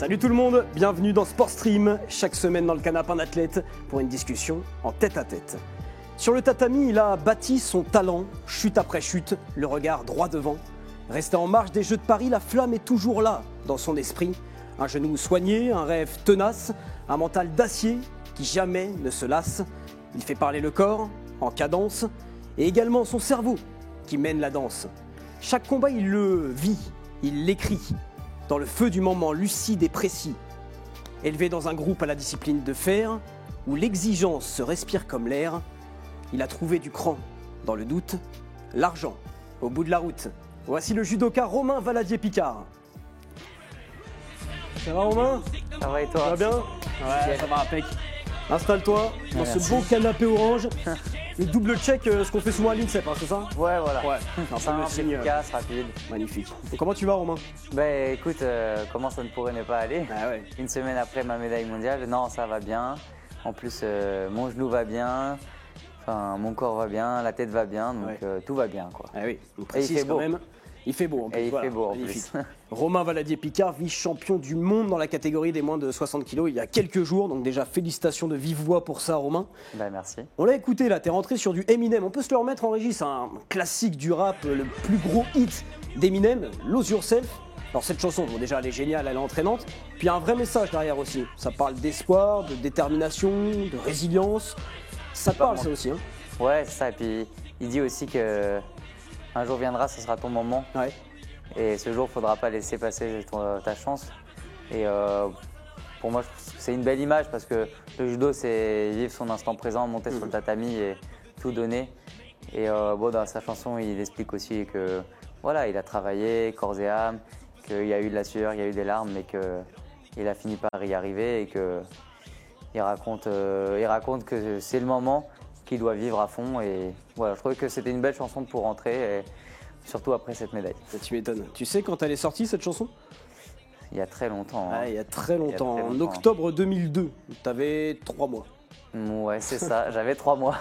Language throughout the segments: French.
Salut tout le monde, bienvenue dans Sport Stream, chaque semaine dans le canapé un athlète pour une discussion en tête à tête. Sur le tatami, il a bâti son talent, chute après chute, le regard droit devant. Resté en marge des Jeux de Paris, la flamme est toujours là dans son esprit. Un genou soigné, un rêve tenace, un mental d'acier qui jamais ne se lasse. Il fait parler le corps, en cadence, et également son cerveau qui mène la danse. Chaque combat, il le vit, il l'écrit, dans le feu du moment lucide et précis. Élevé dans un groupe à la discipline de fer, où l'exigence se respire comme l'air, il a trouvé du cran dans le doute, l'argent au bout de la route. Voici le judoka Romain Valadier-Picard. Ça va Romain ? Ça va et toi ? Ça va bien ? Ouais, ça va impec. Installe-toi dans ce merci. beau canapé orange. Et double check ce qu'on fait souvent à l'INSEP, hein, c'est ça ? Ouais, voilà. Ouais, un Simple, peu signe, efficace, rapide. magnifique. Donc, comment tu vas Romain ? Ben écoute, comment ça ne pourrait ne pas aller ? Ah ouais. Une semaine après ma médaille mondiale, non, ça va bien. En plus, mon genou va bien, enfin, mon corps va bien, la tête va bien, donc tout va bien, quoi. Ah oui, on Et il précise fait quand beau. même. Il fait beau en plus. Et il voilà, fait beau en magnifique. plus. Romain Valadier-Picard, vice-champion du monde dans la catégorie des moins de 60 kg il y a quelques jours. Donc déjà, félicitations de vive voix pour ça, Romain. Ben merci. On l'a écouté là, t'es rentré sur du Eminem. On peut se le remettre en régie, c'est un classique du rap, le plus gros hit d'Eminem, Lose Yourself. Alors cette chanson, bon déjà elle est géniale, elle est entraînante. Puis il y a un vrai message derrière aussi. Ça parle d'espoir, de détermination, de résilience. Ça te parle ça aussi, hein ? Ouais, c'est ça. Et puis, il dit aussi que un jour viendra, ce sera ton moment. Ouais. Et ce jour, il ne faudra pas laisser passer ta chance. Et pour moi, je trouve que c'est une belle image parce que le judo, c'est vivre son instant présent, monter sur le tatami et tout donner. Et bon, dans sa chanson, il explique aussi que voilà, il a travaillé corps et âme, qu'il y a eu de la sueur, il y a eu des larmes, mais qu'il a fini par y arriver et qu'il raconte que c'est le moment qu'il doit vivre à fond. Et voilà, je trouvais que c'était une belle chanson pour rentrer. Et surtout après cette médaille. Tu m'étonnes. Tu sais quand elle est sortie cette chanson ? Il y a très longtemps. Il y a très longtemps. très En longtemps. octobre 2002. T'avais 3 mois. Ouais, c'est ça. J'avais 3 mois.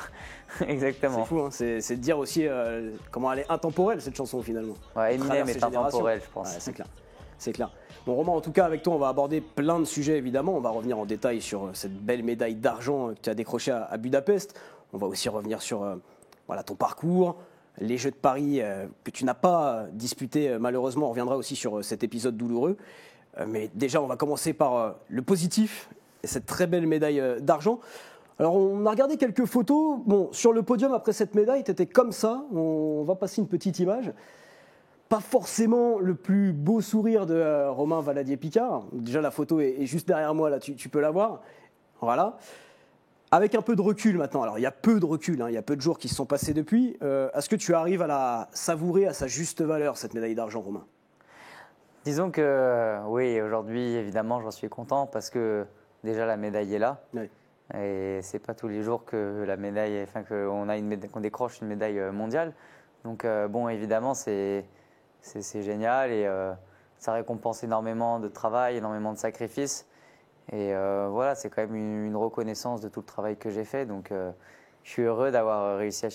Exactement. C'est fou, hein. C'est de dire aussi comment elle est intemporelle cette chanson finalement. Ouais, À travers Eminem ces est intemporel, je générations. pense. Ouais, c'est clair. C'est clair. Bon Romain, en tout cas avec toi on va aborder plein de sujets évidemment. On va revenir en détail sur cette belle médaille d'argent que tu as décrochée à Budapest. On va aussi revenir sur voilà, ton parcours, les Jeux de Paris que tu n'as pas disputés malheureusement. On reviendra aussi sur cet épisode douloureux. Mais déjà on va commencer par le positif et cette très belle médaille d'argent. Alors on a regardé quelques photos. Bon, sur le podium après cette médaille, tu étais comme ça. On va passer une petite image. Pas forcément le plus beau sourire de Romain Valadier-Picard. Déjà la photo est juste derrière moi, là tu peux la voir. Voilà. Avec un peu de recul maintenant. Alors il y a peu de recul, il y a peu de jours qui se sont passés depuis. Est-ce que tu arrives à la savourer à sa juste valeur, cette médaille d'argent, Romain ? Disons que oui, aujourd'hui, évidemment, j'en suis content parce que déjà la médaille est là. Oui. Et c'est pas tous les jours que la médaille, enfin qu'on décroche une médaille mondiale. Donc bon, évidemment, c'est génial et ça récompense énormément de travail, énormément de sacrifices. Et voilà, c'est quand même une reconnaissance de tout le travail que j'ai fait. Donc je suis heureux d'avoir réussi à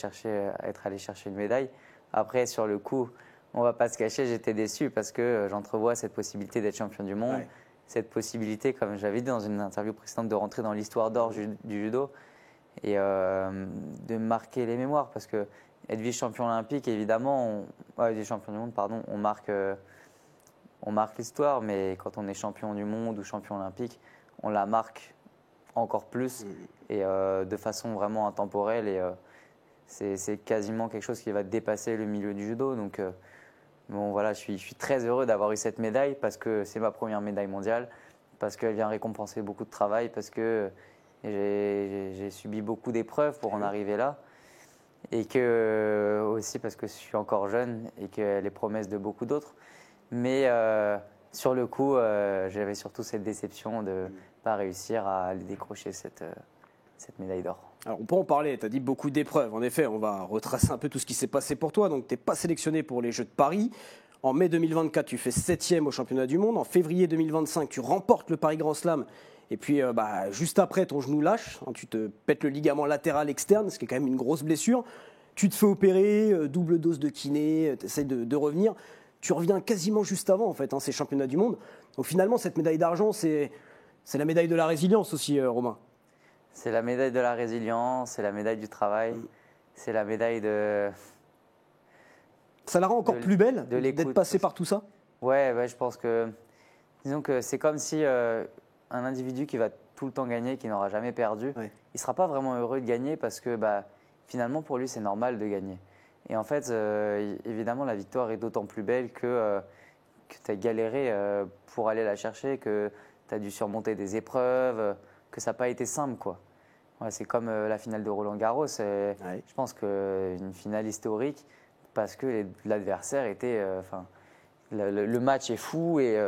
être allé chercher une médaille. Après, sur le coup, on ne va pas se cacher, j'étais déçu parce que j'entrevois cette possibilité d'être champion du monde. Ouais. Cette possibilité, comme j'avais dit dans une interview précédente, de rentrer dans l'histoire d'or du judo et de marquer les mémoires. Parce que être vice-champion olympique, évidemment, vice-champion du monde, pardon, on marque l'histoire, mais quand on est champion du monde ou champion olympique, on la marque encore plus et de façon vraiment intemporelle. Et c'est quasiment quelque chose qui va dépasser le milieu du judo. Donc bon, voilà, je suis très heureux d'avoir eu cette médaille parce que c'est ma première médaille mondiale, parce qu'elle vient récompenser beaucoup de travail, parce que j'ai subi beaucoup d'épreuves pour en arriver là. Et que aussi parce que je suis encore jeune et qu'elle est promesse de beaucoup d'autres. Mais sur le coup, j'avais surtout cette déception de ne pas réussir à aller décrocher cette médaille d'or. Alors on peut en parler, tu as dit beaucoup d'épreuves. En effet, on va retracer un peu tout ce qui s'est passé pour toi. Donc tu n'es pas sélectionné pour les Jeux de Paris. En mai 2024, tu fais 7e au championnat du monde. En février 2025, tu remportes le Paris Grand Slam. Et puis juste après, ton genou lâche. Tu te pètes le ligament latéral externe, ce qui est quand même une grosse blessure. Tu te fais opérer, double dose de kiné, tu essaies de revenir. Tu reviens quasiment juste avant, en fait, ces championnats du monde. Donc finalement, cette médaille d'argent, c'est la médaille de la résilience aussi, Romain. C'est la médaille de la résilience, c'est la médaille du travail, c'est la médaille de... Ça la rend encore plus belle d'être passé par tout ça? Ouais, je pense que... Disons que c'est comme si un individu qui va tout le temps gagner, qui n'aura jamais perdu, il ne sera pas vraiment heureux de gagner parce que finalement, pour lui, c'est normal de gagner. Et en fait, évidemment, la victoire est d'autant plus belle que tu as galéré pour aller la chercher, que tu as dû surmonter des épreuves, que ça n'a pas été simple, quoi. Ouais, c'est comme la finale de Roland-Garros. Je pense qu'une finale historique parce que l'adversaire était... le match est fou et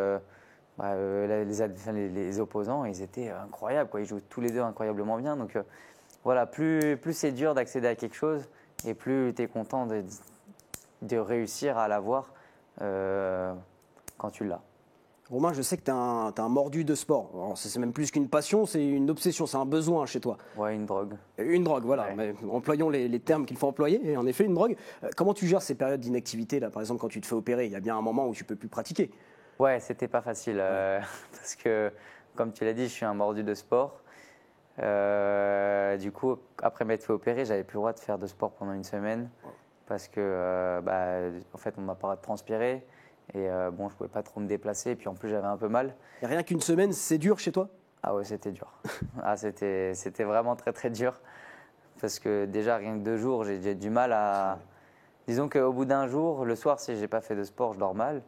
les opposants, ils étaient incroyables, quoi. Ils jouent tous les deux incroyablement bien. Donc voilà, plus c'est dur d'accéder à quelque chose et plus tu es content de réussir à l'avoir quand tu l'as. Romain, je sais que tu es un mordu de sport. C'est même plus qu'une passion, c'est une obsession, c'est un besoin chez toi. Ouais, une drogue. Une drogue, voilà. Ouais. Mais employons les termes qu'il faut employer. Et en effet, une drogue. Comment tu gères ces périodes d'inactivité, là, par exemple, quand tu te fais opérer? Il y a bien un moment où tu ne peux plus pratiquer. Ouais, c'était pas facile. Parce que, comme tu l'as dit, je suis un mordu de sport. Du coup, après m'être fait opérer, j'avais plus le droit de faire de sport pendant une semaine. Parce que, en fait, on m'a pas transpiré. Et je pouvais pas trop me déplacer. Et puis en plus, j'avais un peu mal. Et rien qu'une semaine, c'est dur chez toi? Ah ouais, c'était dur. C'était vraiment très, très dur. Parce que déjà, rien que 2 jours, j'ai du mal à... Disons qu'au bout d'un jour, le soir, si j'ai pas fait de sport, je dors mal.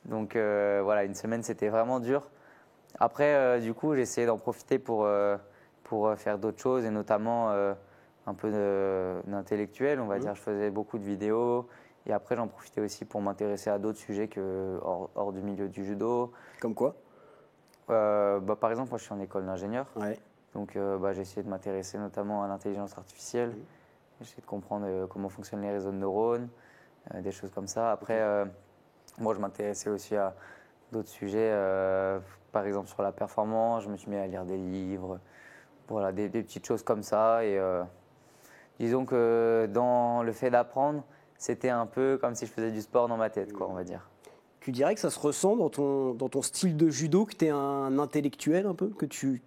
Donc voilà, une semaine, c'était vraiment dur. Après, du coup, j'ai essayé d'en profiter pour faire d'autres choses, et notamment un peu d'intellectuel, on va dire. Je faisais beaucoup de vidéos. Et après, j'en profitais aussi pour m'intéresser à d'autres sujets hors du milieu du judo. Comme quoi? Par exemple, moi, je suis en école d'ingénieur. Ouais. Donc, j'ai essayé de m'intéresser notamment à l'intelligence artificielle. J'ai essayé de comprendre comment fonctionnent les réseaux de neurones, des choses comme ça. Après, moi, je m'intéressais aussi à d'autres sujets. Par exemple, sur la performance, je me suis mis à lire des livres. Voilà, des petites choses comme ça. Et disons que dans le fait d'apprendre, c'était un peu comme si je faisais du sport dans ma tête, quoi, on va dire. Tu dirais que ça se ressent dans ton style de judo, que tu es un intellectuel un peu, que tu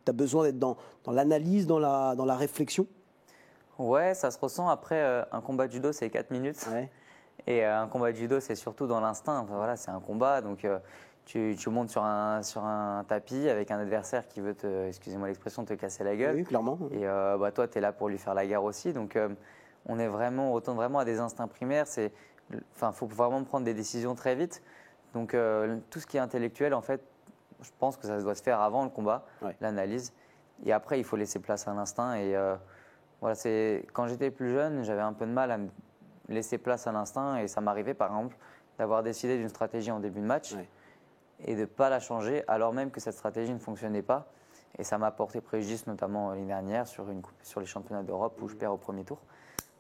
as besoin d'être dans l'analyse, dans la réflexion? Ouais, ça se ressent. Après, un combat de judo, c'est 4 minutes. Ouais. Et un combat de judo, c'est surtout dans l'instinct. Enfin, voilà, c'est un combat, donc tu montes sur un tapis avec un adversaire qui veut excusez-moi l'expression, te casser la gueule. Oui, clairement. Et toi, tu es là pour lui faire la guerre aussi. Donc on retourne vraiment à des instincts primaires. Faut vraiment prendre des décisions très vite. Donc tout ce qui est intellectuel, en fait, je pense que ça doit se faire avant le combat, l'analyse. Et après, il faut laisser place à l'instinct. Et voilà, quand j'étais plus jeune, j'avais un peu de mal à me laisser place à l'instinct. Et ça m'arrivait, par exemple, d'avoir décidé d'une stratégie en début de match et de ne pas la changer, alors même que cette stratégie ne fonctionnait pas. Et ça m'a porté préjudice, notamment l'année dernière, sur les championnats d'Europe où je perds au premier tour,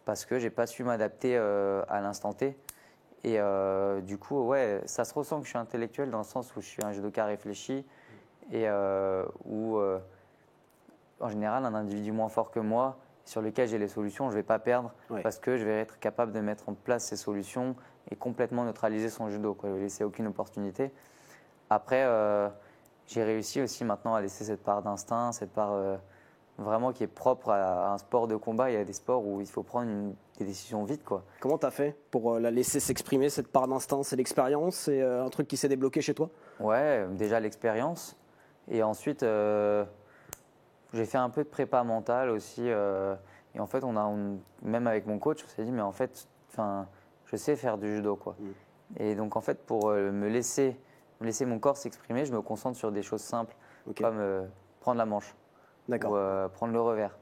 parce que je n'ai pas su m'adapter à l'instant T. Et du coup, ouais, ça se ressent que je suis intellectuel dans le sens où je suis un judoka réfléchi et où, en général, un individu moins fort que moi, sur lequel j'ai les solutions, je ne vais pas perdre parce que je vais être capable de mettre en place ces solutions et complètement neutraliser son judo, quoi, ne laisser aucune opportunité. Après, j'ai réussi aussi maintenant à laisser cette part d'instinct, cette part vraiment qui est propre à un sport de combat. Il y a des sports où il faut prendre des décisions vite, quoi. Comment tu as fait pour la laisser s'exprimer, cette part d'instinct? C'est l'expérience? C'est un truc qui s'est débloqué chez toi? Ouais, déjà l'expérience. Et ensuite, j'ai fait un peu de prépa mentale aussi. Et en fait, même avec mon coach, on s'est dit, mais en fait, je sais faire du judo, quoi. Et donc, en fait, pour me laisser mon corps s'exprimer, je me concentre sur des choses simples, comme prendre la manche ou prendre le revers.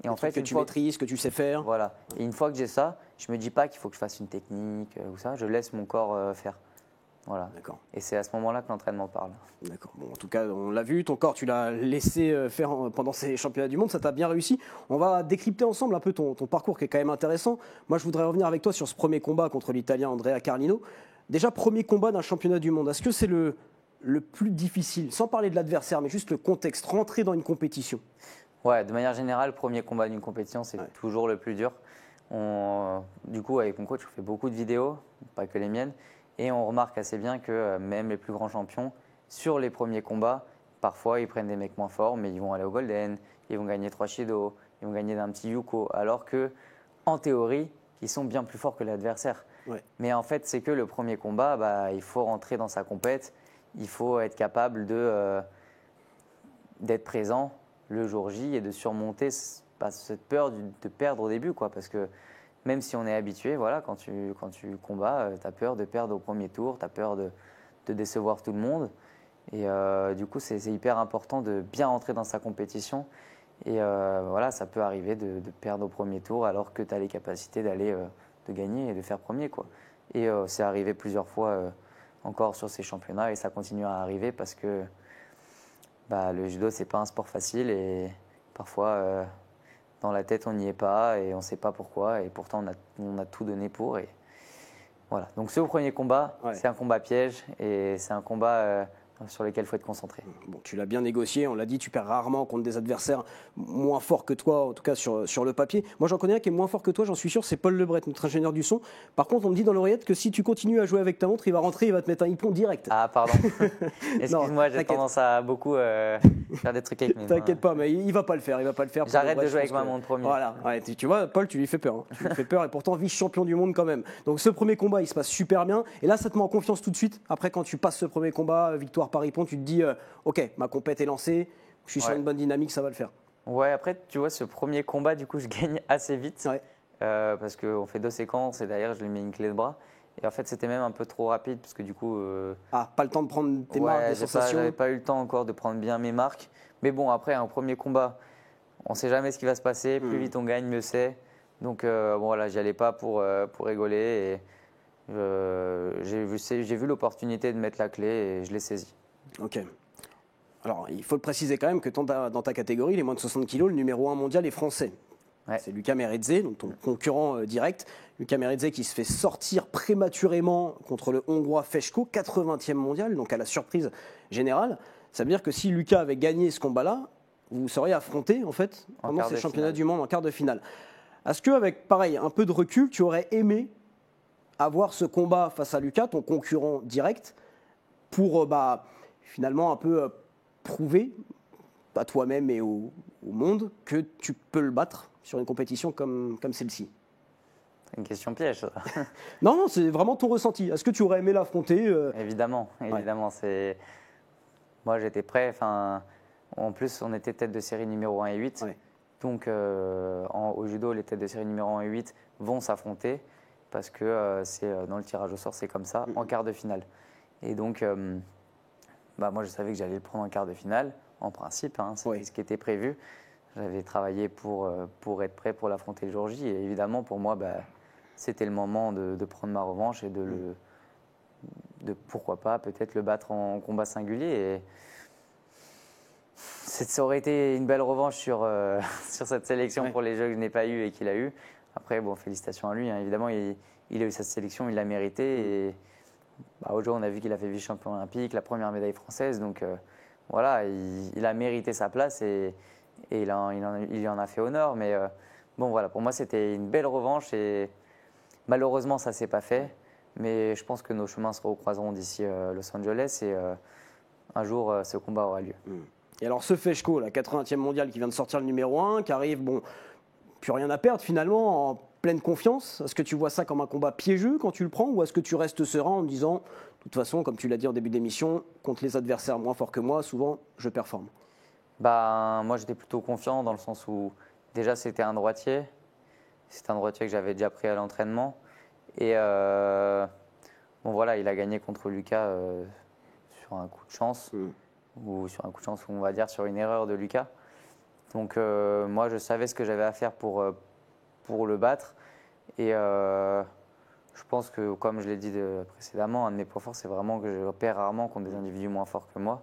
Et en fait, que tu maîtrises, que tu sais faire. Voilà. Et une fois que j'ai ça, je me dis pas qu'il faut que je fasse une technique ou ça. Je laisse mon corps faire. Voilà. D'accord. Et c'est à ce moment-là que l'entraînement parle. D'accord. Bon, en tout cas, on l'a vu, ton corps, tu l'as laissé faire pendant ces championnats du monde, ça t'a bien réussi. On va décrypter ensemble un peu ton parcours qui est quand même intéressant. Moi, je voudrais revenir avec toi sur ce premier combat contre l'Italien Andrea Carlino. Déjà, premier combat d'un championnat du monde. Est-ce que c'est le plus difficile, sans parler de l'adversaire, mais juste le contexte, rentrer dans une compétition? Ouais, de manière générale, premier combat d'une compétition, c'est toujours le plus dur. Du coup, avec mon coach, on fait beaucoup de vidéos, pas que les miennes, et on remarque assez bien que même les plus grands champions sur les premiers combats, parfois ils prennent des mecs moins forts, mais ils vont aller au Golden, ils vont gagner 3 Shido, ils vont gagner d'un petit Yuko, alors que en théorie, ils sont bien plus forts que l'adversaire. Ouais. Mais en fait, c'est que le premier combat, il faut rentrer dans sa compète, il faut être capable d'être présent le jour J et de surmonter cette peur de perdre au début, quoi, parce que même si on est habitué, voilà, quand tu combats, tu as peur de perdre au premier tour, tu as peur de décevoir tout le monde. Et du coup, c'est hyper important de bien rentrer dans sa compétition. Et voilà, ça peut arriver de perdre au premier tour alors que tu as les capacités d'aller de gagner et de faire premier, quoi. Et c'est arrivé plusieurs fois encore sur ces championnats et ça continue à arriver parce que le judo, c'est pas un sport facile et parfois dans la tête, on n'y est pas et on ne sait pas pourquoi. Et pourtant, on a tout donné pour. Et voilà. Donc, ce premier combat, c'est un combat piège et c'est un combat sur lequel il faut être concentré. Bon, tu l'as bien négocié, on l'a dit, tu perds rarement contre des adversaires moins forts que toi, en tout cas sur le papier. Moi, j'en connais un qui est moins fort que toi, j'en suis sûr, c'est Paul Lebret, notre ingénieur du son. Par contre, on me dit dans l'oreillette que si tu continues à jouer avec ta montre, il va rentrer, il va te mettre un hippon direct. Ah, pardon. Excuse-moi, j'ai tendance à beaucoup faire des trucs avec mes mains. T'inquiète pas, mais il va pas le faire, J'arrête de jouer avec ma montre premier. Voilà, ouais, tu vois, Paul, tu lui fais peur. Tu lui fais peur et pourtant vice-champion du monde quand même. Donc ce premier combat, il se passe super bien. Et là, ça te met en confiance tout de suite. Après, quand tu passes ce premier combat, victoire par hippon, tu te dis, ok, ma compète est lancée, je suis sur une bonne dynamique, ça va le faire. Ouais, après, tu vois, ce premier combat, du coup, je gagne assez vite. Ouais. Parce qu'on fait 2 séquences et derrière, je lui mets une clé de bras. Et en fait, c'était même un peu trop rapide parce que du coup. Pas le temps de prendre tes marques, des sensations. J'avais pas eu le temps encore de prendre bien mes marques. Mais bon, après, un premier combat, on sait jamais ce qui va se passer. Plus vite on gagne, mieux c'est. Donc, bon, voilà, j'y allais pas pour rigoler. Et j'ai vu l'opportunité de mettre la clé et je l'ai saisie. Ok. Alors, il faut le préciser quand même que dans ta catégorie, les moins de 60 kg, le numéro 1 mondial est français. Ouais. C'est Luca Meredze, donc ton concurrent direct. Luca Meredze qui se fait sortir prématurément contre le Hongrois Feshko, 80e mondial, donc à la surprise générale. Ça veut dire que si Luca avait gagné ce combat-là, vous seriez affronté en fait pendant ces championnats du monde en quart de finale. Est-ce qu'avec, pareil, un peu de recul, tu aurais aimé avoir ce combat face à Luca, ton concurrent direct, pour finalement un peu prouver à toi-même et au monde que tu peux le battre sur une compétition comme celle-ci? C'est une question piège, ça. Non, c'est vraiment ton ressenti. Est-ce que tu aurais aimé l'affronter Évidemment. Ouais. Moi, j'étais prêt. En plus, on était tête de série numéro 1 et 8. Ouais. Donc, au judo, les têtes de série numéro 1 et 8 vont s'affronter parce que dans le tirage au sort, c'est comme ça, en quart de finale. Et donc, moi, je savais que j'allais le prendre en quart de finale, en principe. C'est ce qui était prévu. J'avais travaillé pour être prêt pour l'affronter le jour J. Et évidemment, pour moi, c'était le moment de prendre ma revanche et de pourquoi pas, peut-être le battre en combat singulier. Et ça aurait été une belle revanche sur cette sélection pour les jeux que je n'ai pas eu et qu'il a eu. Après, bon, félicitations à lui. Évidemment, il a eu sa sélection, il l'a mérité. Et aujourd'hui, on a vu qu'il a fait vice-champion olympique, la première médaille française. Donc voilà, il a mérité sa place et il en a fait honneur. Mais bon, voilà, pour moi, c'était une belle revanche. Et malheureusement, ça ne s'est pas fait. Mais je pense que nos chemins se recroiseront d'ici Los Angeles. Et un jour, ce combat aura lieu. Et alors, ce Feshko, la 80e mondiale qui vient de sortir le numéro 1, qui arrive, plus rien à perdre finalement, en pleine confiance. Est-ce que tu vois ça comme un combat piégeux quand tu le prends, ou est-ce que tu restes serein en disant, de toute façon, comme tu l'as dit en début d'émission, contre les adversaires moins forts que moi, souvent, je performe? Moi, j'étais plutôt confiant dans le sens où, déjà, c'était un droitier. C'était un droitier que j'avais déjà pris à l'entraînement. Et voilà, il a gagné contre Lucas sur un coup de chance, ou sur un coup de chance, on va dire, sur une erreur de Lucas. Donc moi, je savais ce que j'avais à faire pour le battre. Et je pense que, comme je l'ai dit précédemment, un de mes points forts, c'est vraiment que je perds rarement contre des individus moins forts que moi.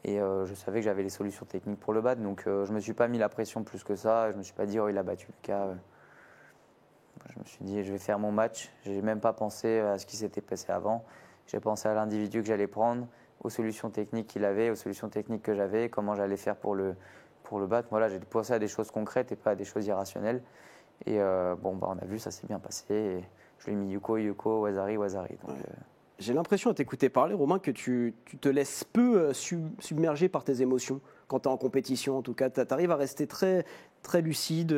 Et je savais que j'avais les solutions techniques pour le battre. Donc je ne me suis pas mis la pression plus que ça. Je ne me suis pas dit, il a battu Lucas. Je me suis dit, je vais faire mon match. Je n'ai même pas pensé à ce qui s'était passé avant. J'ai pensé à l'individu que j'allais prendre, aux solutions techniques qu'il avait, aux solutions techniques que j'avais, comment j'allais faire pour le battre. Voilà, j'ai pensé à des choses concrètes et pas à des choses irrationnelles. Et on a vu, ça s'est bien passé. Et je lui ai mis Yuko, Wazari. Donc, J'ai l'impression à t'écouter parler, Romain, que tu te laisses peu submerger par tes émotions quand tu es en compétition. En tout cas, tu arrives à rester très, très lucide,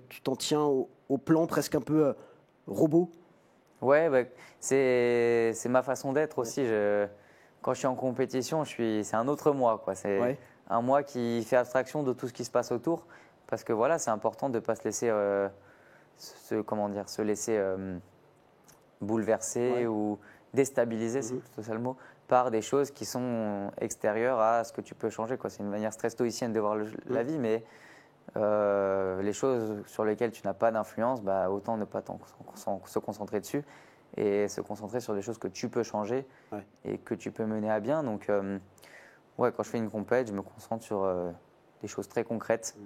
tu t'en tiens au plan presque un peu robot. Ouais, bah, c'est ma façon d'être aussi. Quand je suis en compétition, c'est un autre moi, quoi. C'est Ouais. un moi qui fait abstraction de tout ce qui se passe autour, parce que voilà, c'est important de ne pas se laisser, comment dire, se laisser bouleverser Ouais. ou déstabiliser, c'est plutôt ça le mot, par des choses qui sont extérieures à ce que tu peux changer, quoi. C'est une manière très stoïcienne de voir la vie, mais les choses sur lesquelles tu n'as pas d'influence, bah, autant ne pas se concentrer dessus et se concentrer sur des choses que tu peux changer et que tu peux mener à bien. Donc, ouais, quand je fais une compète, je me concentre sur des choses très concrètes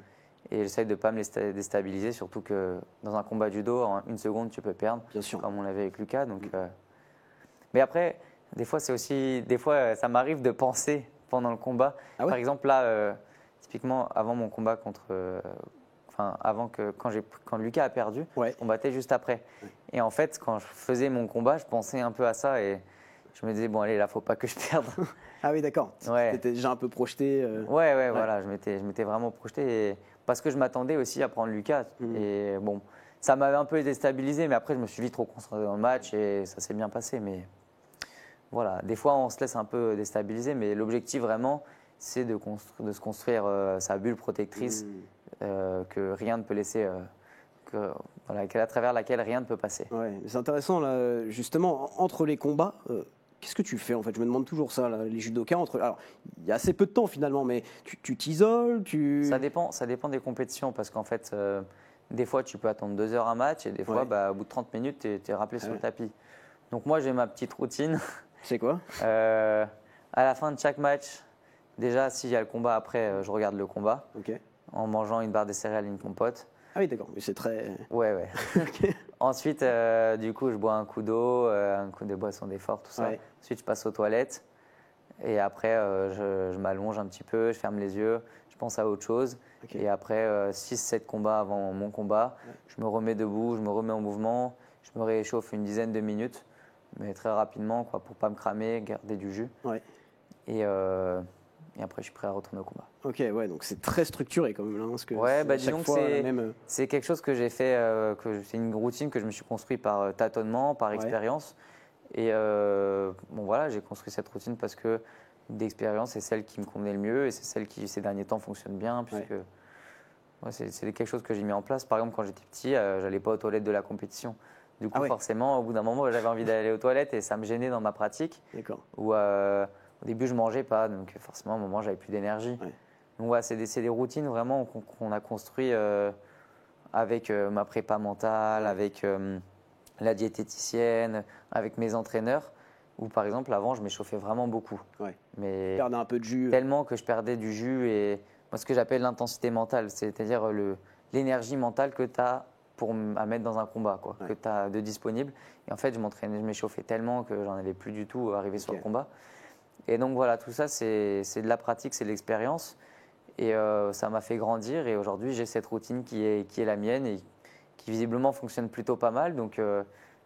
et j'essaye de ne pas me les déstabiliser, surtout que dans un combat judo, en une seconde, tu peux perdre, Bien sûr. comme on l'avait avec Lucas. Donc, mais après, des fois, ça m'arrive de penser pendant le combat. Ah ouais. Par exemple, là, typiquement, avant mon combat quand Lucas a perdu, Ouais. je combattais juste après. Et en fait, quand je faisais mon combat, je pensais un peu à ça et je me disais, bon, allez, là, faut pas que je perde. Ah oui, d'accord. Ouais. Tu étais déjà un peu projeté. Ouais, voilà, je m'étais vraiment projeté parce que je m'attendais aussi à prendre Lucas. Et bon, ça m'avait un peu déstabilisé, mais après, je me suis vite trop concentré dans le match et ça s'est bien passé. Mais voilà, des fois, on se laisse un peu déstabiliser, mais l'objectif vraiment, c'est de se construire sa bulle protectrice que rien ne peut laisser, à travers laquelle rien ne peut passer. Ouais, c'est intéressant, là, justement, entre les combats, qu'est-ce que tu fais en fait? Je me demande toujours ça, là, les judokas. Alors, il y a assez peu de temps finalement, mais tu t'isoles, Ça dépend des compétitions, parce qu'en fait, des fois, tu peux attendre 2 heures un match, et des fois, au bout de 30 minutes, tu es rappelé sur le tapis. Donc moi, j'ai ma petite routine. C'est quoi? À la fin de chaque match, déjà, s'il y a le combat après, je regarde le combat Ok. en mangeant une barre de céréales et une compote. Ah oui, d'accord, mais c'est très. Ouais. Ensuite, du coup, je bois un coup d'eau, un coup de boisson d'effort, tout ça. Ouais. Ensuite, je passe aux toilettes. Et après, je m'allonge un petit peu, je ferme les yeux, je pense à autre chose. Ok. Et après 6-7 combats avant mon combat, je me remets debout, je me remets en mouvement, je me réchauffe une dizaine de minutes, mais très rapidement, quoi, pour ne pas me cramer, garder du jus. Ouais. Et après, je suis prêt à retourner au combat. Ok, ouais, donc c'est très structuré quand même là, parce que Ouais, c'est à disons chaque que fois la même. c'est quelque chose que j'ai fait, c'est une routine que je me suis construit par tâtonnement, par expérience. Et bon, voilà, j'ai construit cette routine parce que d'expérience, c'est celle qui me convenait le mieux et c'est celle qui, ces derniers temps, fonctionne bien, puisque c'est quelque chose que j'ai mis en place. Par exemple, quand j'étais petit, j'allais pas aux toilettes de la compétition. Du coup, forcément, au bout d'un moment, j'avais envie d'aller aux toilettes et ça me gênait dans ma pratique. D'accord. Ou au début, je mangeais pas, donc forcément, à un moment, j'avais plus d'énergie. Ouais. Donc voilà, c'est des routines vraiment qu'on a construit avec ma prépa mentale, avec la diététicienne, avec mes entraîneurs. Où par exemple, avant, je m'échauffais vraiment beaucoup. Ouais. Mais Tu perdais un peu de jus. tellement que je perdais du jus et moi, ce que j'appelle l'intensité mentale, c'est-à-dire l'énergie mentale que tu as à mettre dans un combat, quoi, que tu as de disponible. Et en fait, je m'échauffais tellement que j'en avais plus du tout arrivé sur le combat. Et donc voilà, tout ça, c'est de la pratique, c'est de l'expérience. Et ça m'a fait grandir. Et aujourd'hui, j'ai cette routine qui est la mienne et qui visiblement fonctionne plutôt pas mal. Donc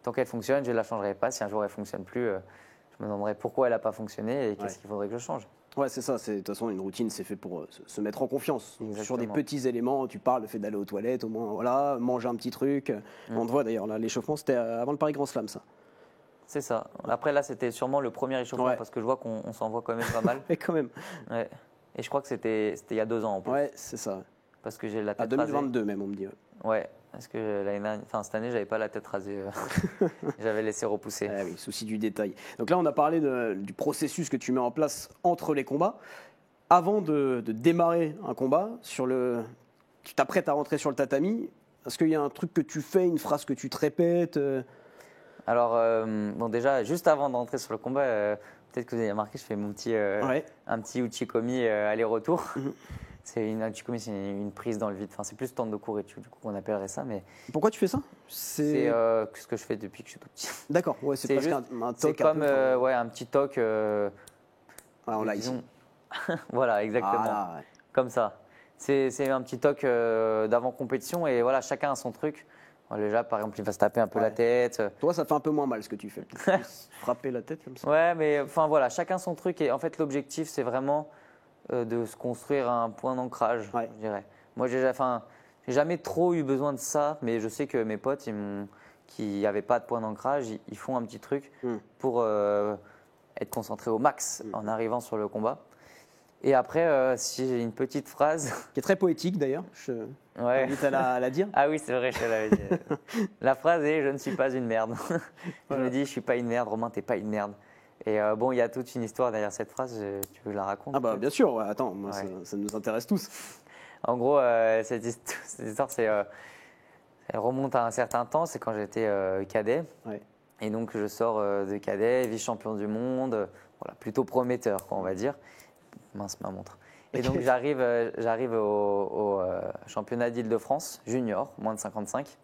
tant qu'elle fonctionne, je ne la changerai pas. Si un jour elle ne fonctionne plus, je me demanderai pourquoi elle n'a pas fonctionné et qu'est-ce qu'il faudrait que je change. Ouais, c'est ça. De toute façon, une routine, c'est fait pour se mettre en confiance. Exactement. Sur des petits éléments, tu parles, le fait d'aller aux toilettes, au moins, voilà, manger un petit truc. On te voit d'ailleurs, là, l'échauffement, c'était avant le Paris Grand Slam, ça. C'est ça. Après, là, c'était sûrement le premier échauffement parce que je vois qu'on s'en voit quand même pas mal. Et quand même. Ouais. Et je crois que c'était il y a 2 ans en plus. Ouais, c'est ça. Parce que j'ai la À tête rasée. 2022 même, on me dit. Ouais. Parce que cette année, j'avais pas la tête rasée. J'avais laissé repousser. Ah oui, souci du détail. Donc là, on a parlé du processus que tu mets en place entre les combats. Avant de démarrer un combat, tu t'apprêtes à rentrer sur le tatami. Est-ce qu'il y a un truc que tu fais, une phrase que tu te répètes Alors, bon, déjà, juste avant d'entrer sur le combat, peut-être que vous avez remarqué, je fais un petit uchikomi aller-retour. C'est un uchikomi, c'est une prise dans le vide. Enfin, c'est plus tente de Kurichu, du coup, qu'on appellerait ça. Mais pourquoi tu fais ça? C'est ce que je fais depuis que je suis tout petit. D'accord, ouais, c'est presque juste, un toc. C'est comme un petit toc. On l'a ici. Voilà, exactement. Ah, ouais. Comme ça. C'est un petit toc d'avant-compétition et voilà, chacun a son truc. Déjà, par exemple, il va se taper un peu la tête. Toi, ça fait un peu moins mal ce que tu fais. Frapper la tête comme ça. Ouais, mais enfin voilà, chacun son truc. Et en fait, l'objectif, c'est vraiment de se construire un point d'ancrage, je dirais. Moi, j'ai jamais trop eu besoin de ça, mais je sais que mes potes, qui n'avaient pas de point d'ancrage, ils font un petit truc pour être concentrés au max en arrivant sur le combat. Et après, si j'ai une petite phrase. Qui est très poétique d'ailleurs, je t'invite à la dire. Ah oui, c'est vrai, je te l'avais dit. La phrase est « Je ne suis pas une merde ». Je me dis « Je ne suis pas une merde, Romain, tu n'es pas une merde ». Et bon, il y a toute une histoire derrière cette phrase, tu veux la raconter? Ah bah bien sûr, attends, moi, ça nous intéresse tous. En gros, cette histoire, elle remonte à un certain temps, c'est quand j'étais cadet. Et donc, je sors de cadet, vice-champion du monde, voilà, plutôt prometteur, quoi, on va dire. Mince, ma montre. Et donc, j'arrive au championnat d'Île-de-France, junior, moins de 55.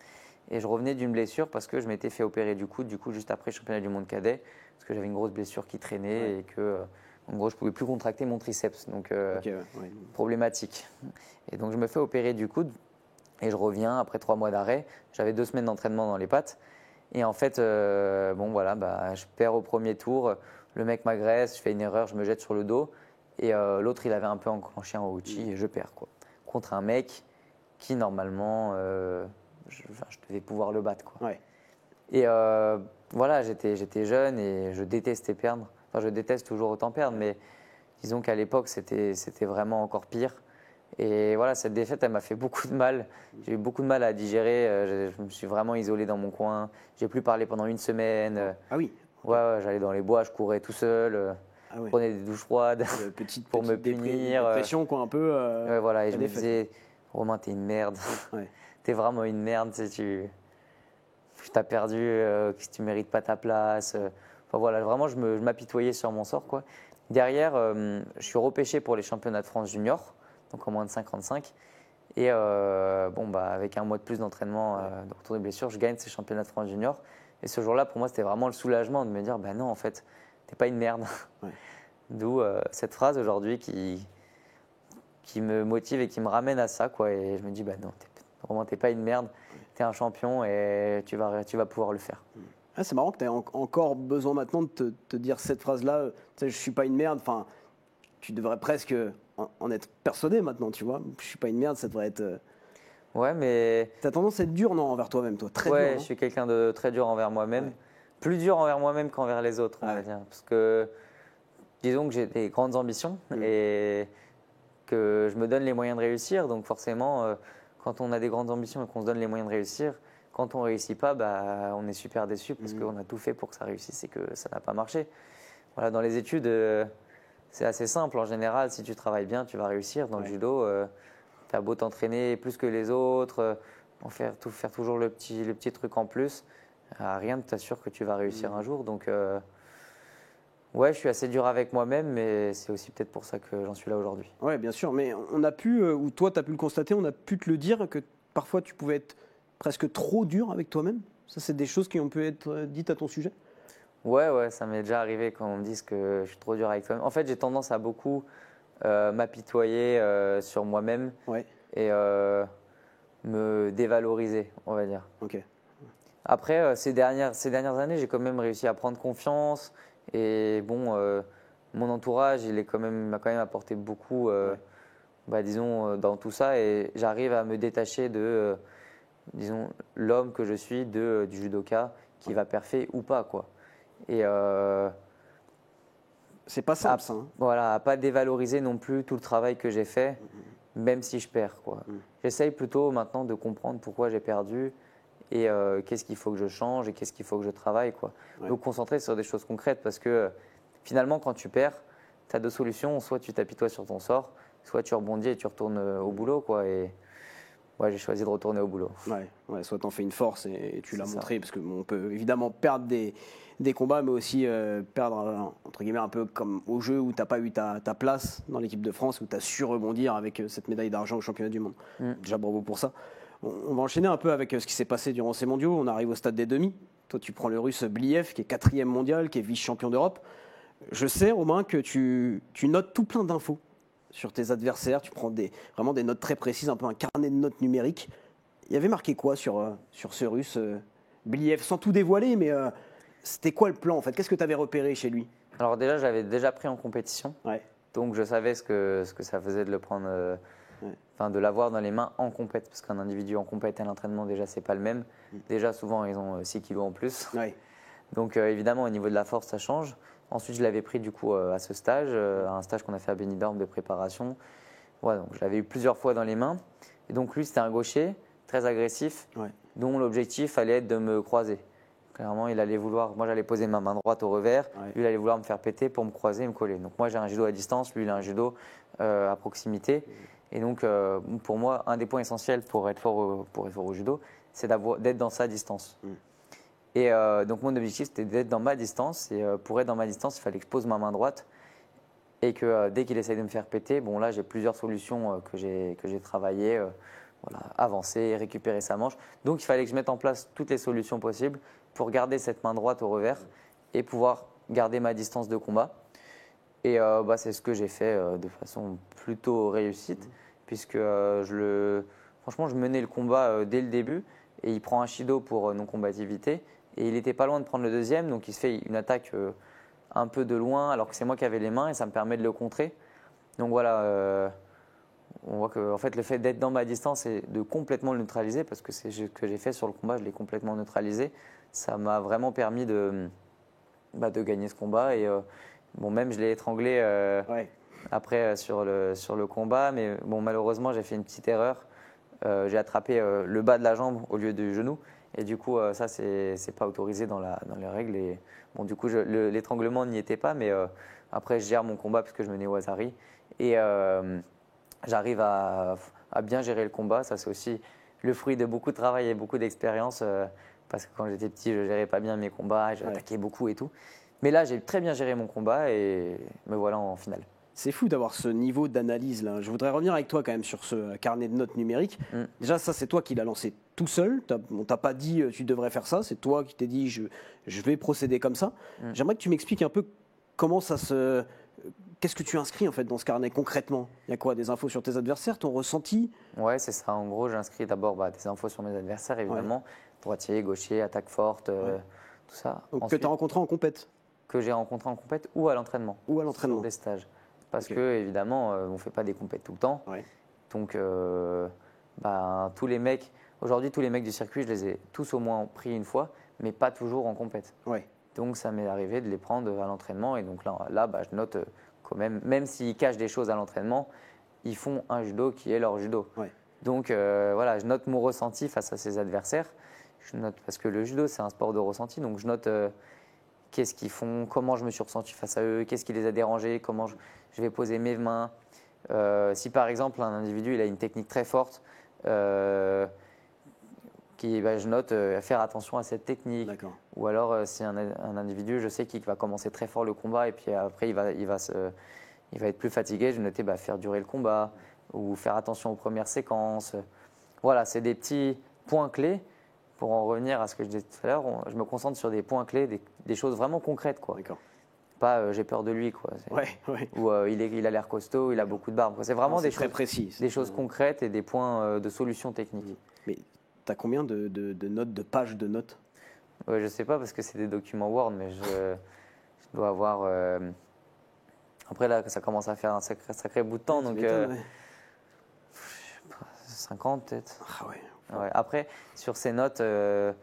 Et je revenais d'une blessure parce que je m'étais fait opérer du coude, juste après le championnat du monde cadet, parce que j'avais une grosse blessure qui traînait et que, en gros, je ne pouvais plus contracter mon triceps. Donc, problématique. Et donc, je me fais opérer du coude et je reviens après 3 mois d'arrêt. J'avais 2 semaines d'entraînement dans les pattes. Et en fait, je perds au premier tour. Le mec m'agresse, je fais une erreur, je me jette sur le dos. Et l'autre, il avait un peu enclenché un outil et je perds, quoi. Contre un mec qui, normalement, je devais pouvoir le battre, quoi. Et voilà, j'étais jeune et je détestais perdre. Enfin, je déteste toujours autant perdre, mais disons qu'à l'époque, c'était vraiment encore pire. Et voilà, cette défaite, elle m'a fait beaucoup de mal. J'ai eu beaucoup de mal à digérer. Je me suis vraiment isolé dans mon coin. J'ai plus parlé pendant 1 semaine. Ah oui. Ouais, j'allais dans les bois, je courais tout seul. Je prenais des douches froides pour me punir. Dépression, quoi, un peu. Voilà, et je me disais, Romain, t'es une merde. T'es vraiment une merde. Tu t'as perdu, que tu mérites pas ta place. Enfin voilà, vraiment, je m'apitoyais sur mon sort, quoi. Derrière, je suis repêché pour les championnats de France junior, donc en moins de 55. Et avec 1 mois de plus d'entraînement, de retour de blessure, je gagne ces championnats de France junior. Et ce jour-là, pour moi, c'était vraiment le soulagement de me dire, non, en fait, t'es pas une merde. D'où cette phrase aujourd'hui qui me motive et qui me ramène à ça, quoi. Et je me dis, non, vraiment, t'es pas une merde, t'es un champion et tu vas pouvoir le faire. C'est marrant que tu aies encore besoin maintenant de te dire cette phrase-là. Tu sais, je suis pas une merde. Enfin, tu devrais presque en être persuadé maintenant, tu vois. Je suis pas une merde, ça devrait être. Ouais, mais. T'as tendance à être dur, non, envers toi-même, toi, très dur. Ouais, je suis quelqu'un de très dur envers moi-même, plus dur envers moi-même qu'envers les autres, on va dire, parce que disons que j'ai des grandes ambitions et que je me donne les moyens de réussir. Donc forcément, quand on a des grandes ambitions et qu'on se donne les moyens de réussir, quand on ne réussit pas, on est super déçu parce qu'on a tout fait pour que ça réussisse et que ça n'a pas marché. Voilà, dans les études, c'est assez simple. En général, si tu travailles bien, tu vas réussir. Dans le judo, tu as beau t'entraîner plus que les autres, faire toujours le petit truc en plus, rien ne t'assure que tu vas réussir un jour. Donc, ouais, je suis assez dur avec moi-même, mais c'est aussi peut-être pour ça que j'en suis là aujourd'hui. Oui, bien sûr, mais on a pu, ou toi tu as pu le constater, on a pu te le dire que parfois tu pouvais être presque trop dur avec toi-même. Ça, c'est des choses qui ont pu être dites à ton sujet? Ouais, ça m'est déjà arrivé quand on me dit que je suis trop dur avec toi-même. En fait, j'ai tendance à beaucoup m'apitoyer sur moi-même et me dévaloriser, on va dire. Après, ces dernières années, j'ai quand même réussi à prendre confiance. Et bon, mon entourage, m'a quand même apporté beaucoup, disons, dans tout ça. Et j'arrive à me détacher de, disons, l'homme que je suis, du judoka qui va perfer ou pas, quoi. Et c'est pas simple, ça. Voilà, à pas dévaloriser non plus tout le travail que j'ai fait, même si je perds, quoi. J'essaye plutôt maintenant de comprendre pourquoi j'ai perdu et qu'est-ce qu'il faut que je change et qu'est-ce qu'il faut que je travaille, quoi. Donc concentrer sur des choses concrètes parce que finalement, quand tu perds, tu as 2 solutions. Soit tu t'apitoies sur ton sort, soit tu rebondis et tu retournes au boulot, quoi. Et ouais, j'ai choisi de retourner au boulot. Soit tu en fais une force et tu l'as montré, parce qu'on peut évidemment perdre des combats, mais aussi perdre, entre guillemets, un peu comme au jeu où tu n'as pas eu ta place dans l'équipe de France, où tu as su rebondir avec cette médaille d'argent au championnat du monde. Déjà, bravo pour ça. On va enchaîner un peu avec ce qui s'est passé durant ces mondiaux. On arrive au stade des demi. Toi, tu prends le Russe Bliev, qui est 4e mondial, qui est vice-champion d'Europe. Je sais, Romain, que tu notes tout plein d'infos sur tes adversaires. Tu prends vraiment des notes très précises, un peu un carnet de notes numériques. Il y avait marqué quoi sur ce Russe Belyaev, sans tout dévoiler, mais c'était quoi le plan en fait? Qu'est-ce que tu avais repéré chez lui? Alors déjà, j'avais déjà pris en compétition, Ouais. donc je savais ce que ça faisait de le prendre, enfin de l'avoir dans les mains en compète, parce qu'un individu en compète et à l'entraînement, déjà, c'est pas le même. Déjà, souvent, ils ont 6 kilos en plus. Ouais. Donc évidemment, au niveau de la force, ça change. Ensuite, je l'avais pris du coup à ce stage, un stage qu'on a fait à Benidorm de préparation. Voilà, donc je l'avais eu plusieurs fois dans les mains. Et donc lui, c'était un gaucher, très agressif, Ouais. dont l'objectif allait être de me croiser. Clairement, il allait vouloir, moi j'allais poser ma main droite au revers, Ouais. lui il allait vouloir me faire péter pour me croiser et me coller. Donc moi j'ai un judo à distance, lui il a un judo à proximité. Et donc pour moi, un des points essentiels pour être fort au judo, c'est d'être dans sa distance. Et donc mon objectif c'était d'être dans ma distance. Et pour être dans ma distance, il fallait que je pose ma main droite. Et que dès qu'il essaye de me faire péter, bon là j'ai plusieurs solutions que j'ai travaillées. Voilà, avancer, récupérer sa manche. Donc il fallait que je mette en place toutes les solutions possibles pour garder cette main droite au revers et pouvoir garder ma distance de combat. Et c'est ce que j'ai fait de façon plutôt réussite, puisque franchement je menais le combat dès le début et il prend un shido pour non-combativité et il n'était pas loin de prendre le deuxième, donc il se fait une attaque un peu de loin alors que c'est moi qui avais les mains et ça me permet de le contrer. Donc voilà. On voit que en fait, le fait d'être dans ma distance et de complètement le neutraliser, parce que c'est ce que j'ai fait sur le combat, je l'ai complètement neutralisé, ça m'a vraiment permis de gagner ce combat. Et même je l'ai étranglé après sur le combat, mais bon, malheureusement, j'ai fait une petite erreur. J'ai attrapé le bas de la jambe au lieu du genou. Et du coup, ça, c'est pas autorisé dans les règles. Et bon, du coup, l'étranglement n'y était pas, mais après, je gère mon combat parce que je menais au Wazari. Et j'arrive à bien gérer le combat. Ça, c'est aussi le fruit de beaucoup de travail et beaucoup d'expérience. Parce que quand j'étais petit, je ne gérais pas bien mes combats, j'attaquais beaucoup et tout. Mais là, j'ai très bien géré mon combat et me voilà en finale. C'est fou d'avoir ce niveau d'analyse là. Je voudrais revenir avec toi quand même sur ce carnet de notes numérique. Déjà, ça, c'est toi qui l'as lancé tout seul. On t'a pas dit tu devrais faire ça. C'est toi qui t'es dit je vais procéder comme ça. J'aimerais que tu m'expliques un peu comment ça se. Qu'est-ce que tu inscris en fait dans ce carnet concrètement? Il y a quoi? Des infos sur tes adversaires, ton ressenti? Ouais, c'est ça. En gros, j'inscris d'abord des infos sur mes adversaires, évidemment. Droitier, gaucher, attaque forte, tout ça. Donc, Ensuite, que tu as rencontré en compète? Que j'ai rencontré en compète ou à l'entraînement. Ou à l'entraînement. Sur des stages. Parce que, évidemment, on ne fait pas des compètes tout le temps. Ouais. Donc, tous les mecs, aujourd'hui, tous les mecs du circuit, je les ai tous au moins pris une fois, mais pas toujours en compète. Ouais. Donc, ça m'est arrivé de les prendre à l'entraînement. Et donc là je note quand même s'ils cachent des choses à l'entraînement, ils font un judo qui est leur judo. Ouais. Donc, je note mon ressenti face à ces adversaires. Je note, parce que le judo, c'est un sport de ressenti. Donc, je note qu'est-ce qu'ils font, comment je me suis ressenti face à eux, qu'est-ce qui les a dérangés, comment je vais poser mes mains. Si par exemple un individu il a une technique très forte, je note faire attention à cette technique. Ou alors si un individu, je sais qu'il va commencer très fort le combat et puis après il va être plus fatigué, je vais noter faire durer le combat ou faire attention aux premières séquences. Voilà, c'est des petits points clés. Pour en revenir à ce que je disais tout à l'heure, je me concentre sur des points clés, des choses vraiment concrètes, quoi. D'accord. Pas j'ai peur de lui, quoi. Ou il a l'air costaud, il a beaucoup de barbe. C'est vraiment des choses précis. Des choses concrètes et des points de solutions techniques. Mais tu as combien de notes, de pages de notes? Je sais pas parce que c'est des documents Word, mais je dois avoir. Après là, ça commence à faire un sacré bout de temps, donc 50 peut-être. Ah ouais. Ouais. Après, sur ces notes, je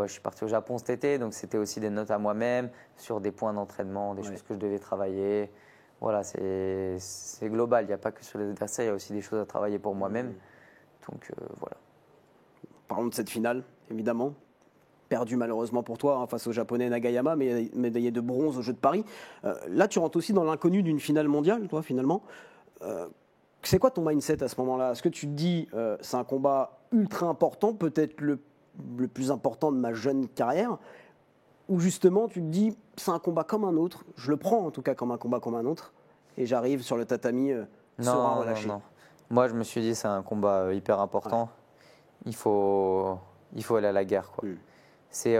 suis parti au Japon cet été, donc c'était aussi des notes à moi-même sur des points d'entraînement, des choses que je devais travailler. Voilà, c'est global. Il n'y a pas que sur les adversaires, il y a aussi des choses à travailler pour moi-même. Donc voilà. Parlons de cette finale, évidemment. Perdu malheureusement pour toi face au Japonais Nagayama, mais médaillé de bronze aux Jeux de Paris. Là, tu rentres aussi dans l'inconnu d'une finale mondiale, toi, finalement. C'est quoi ton mindset à ce moment-là? Est-ce que tu te dis c'est un combat ultra important, peut-être le plus important de ma jeune carrière, ou justement tu te dis c'est un combat comme un autre, je le prends en tout cas comme un combat comme un autre, et j'arrive sur le tatami serein, relâché? Non. Moi je me suis dit c'est un combat hyper important, il faut aller à la guerre, quoi. C'est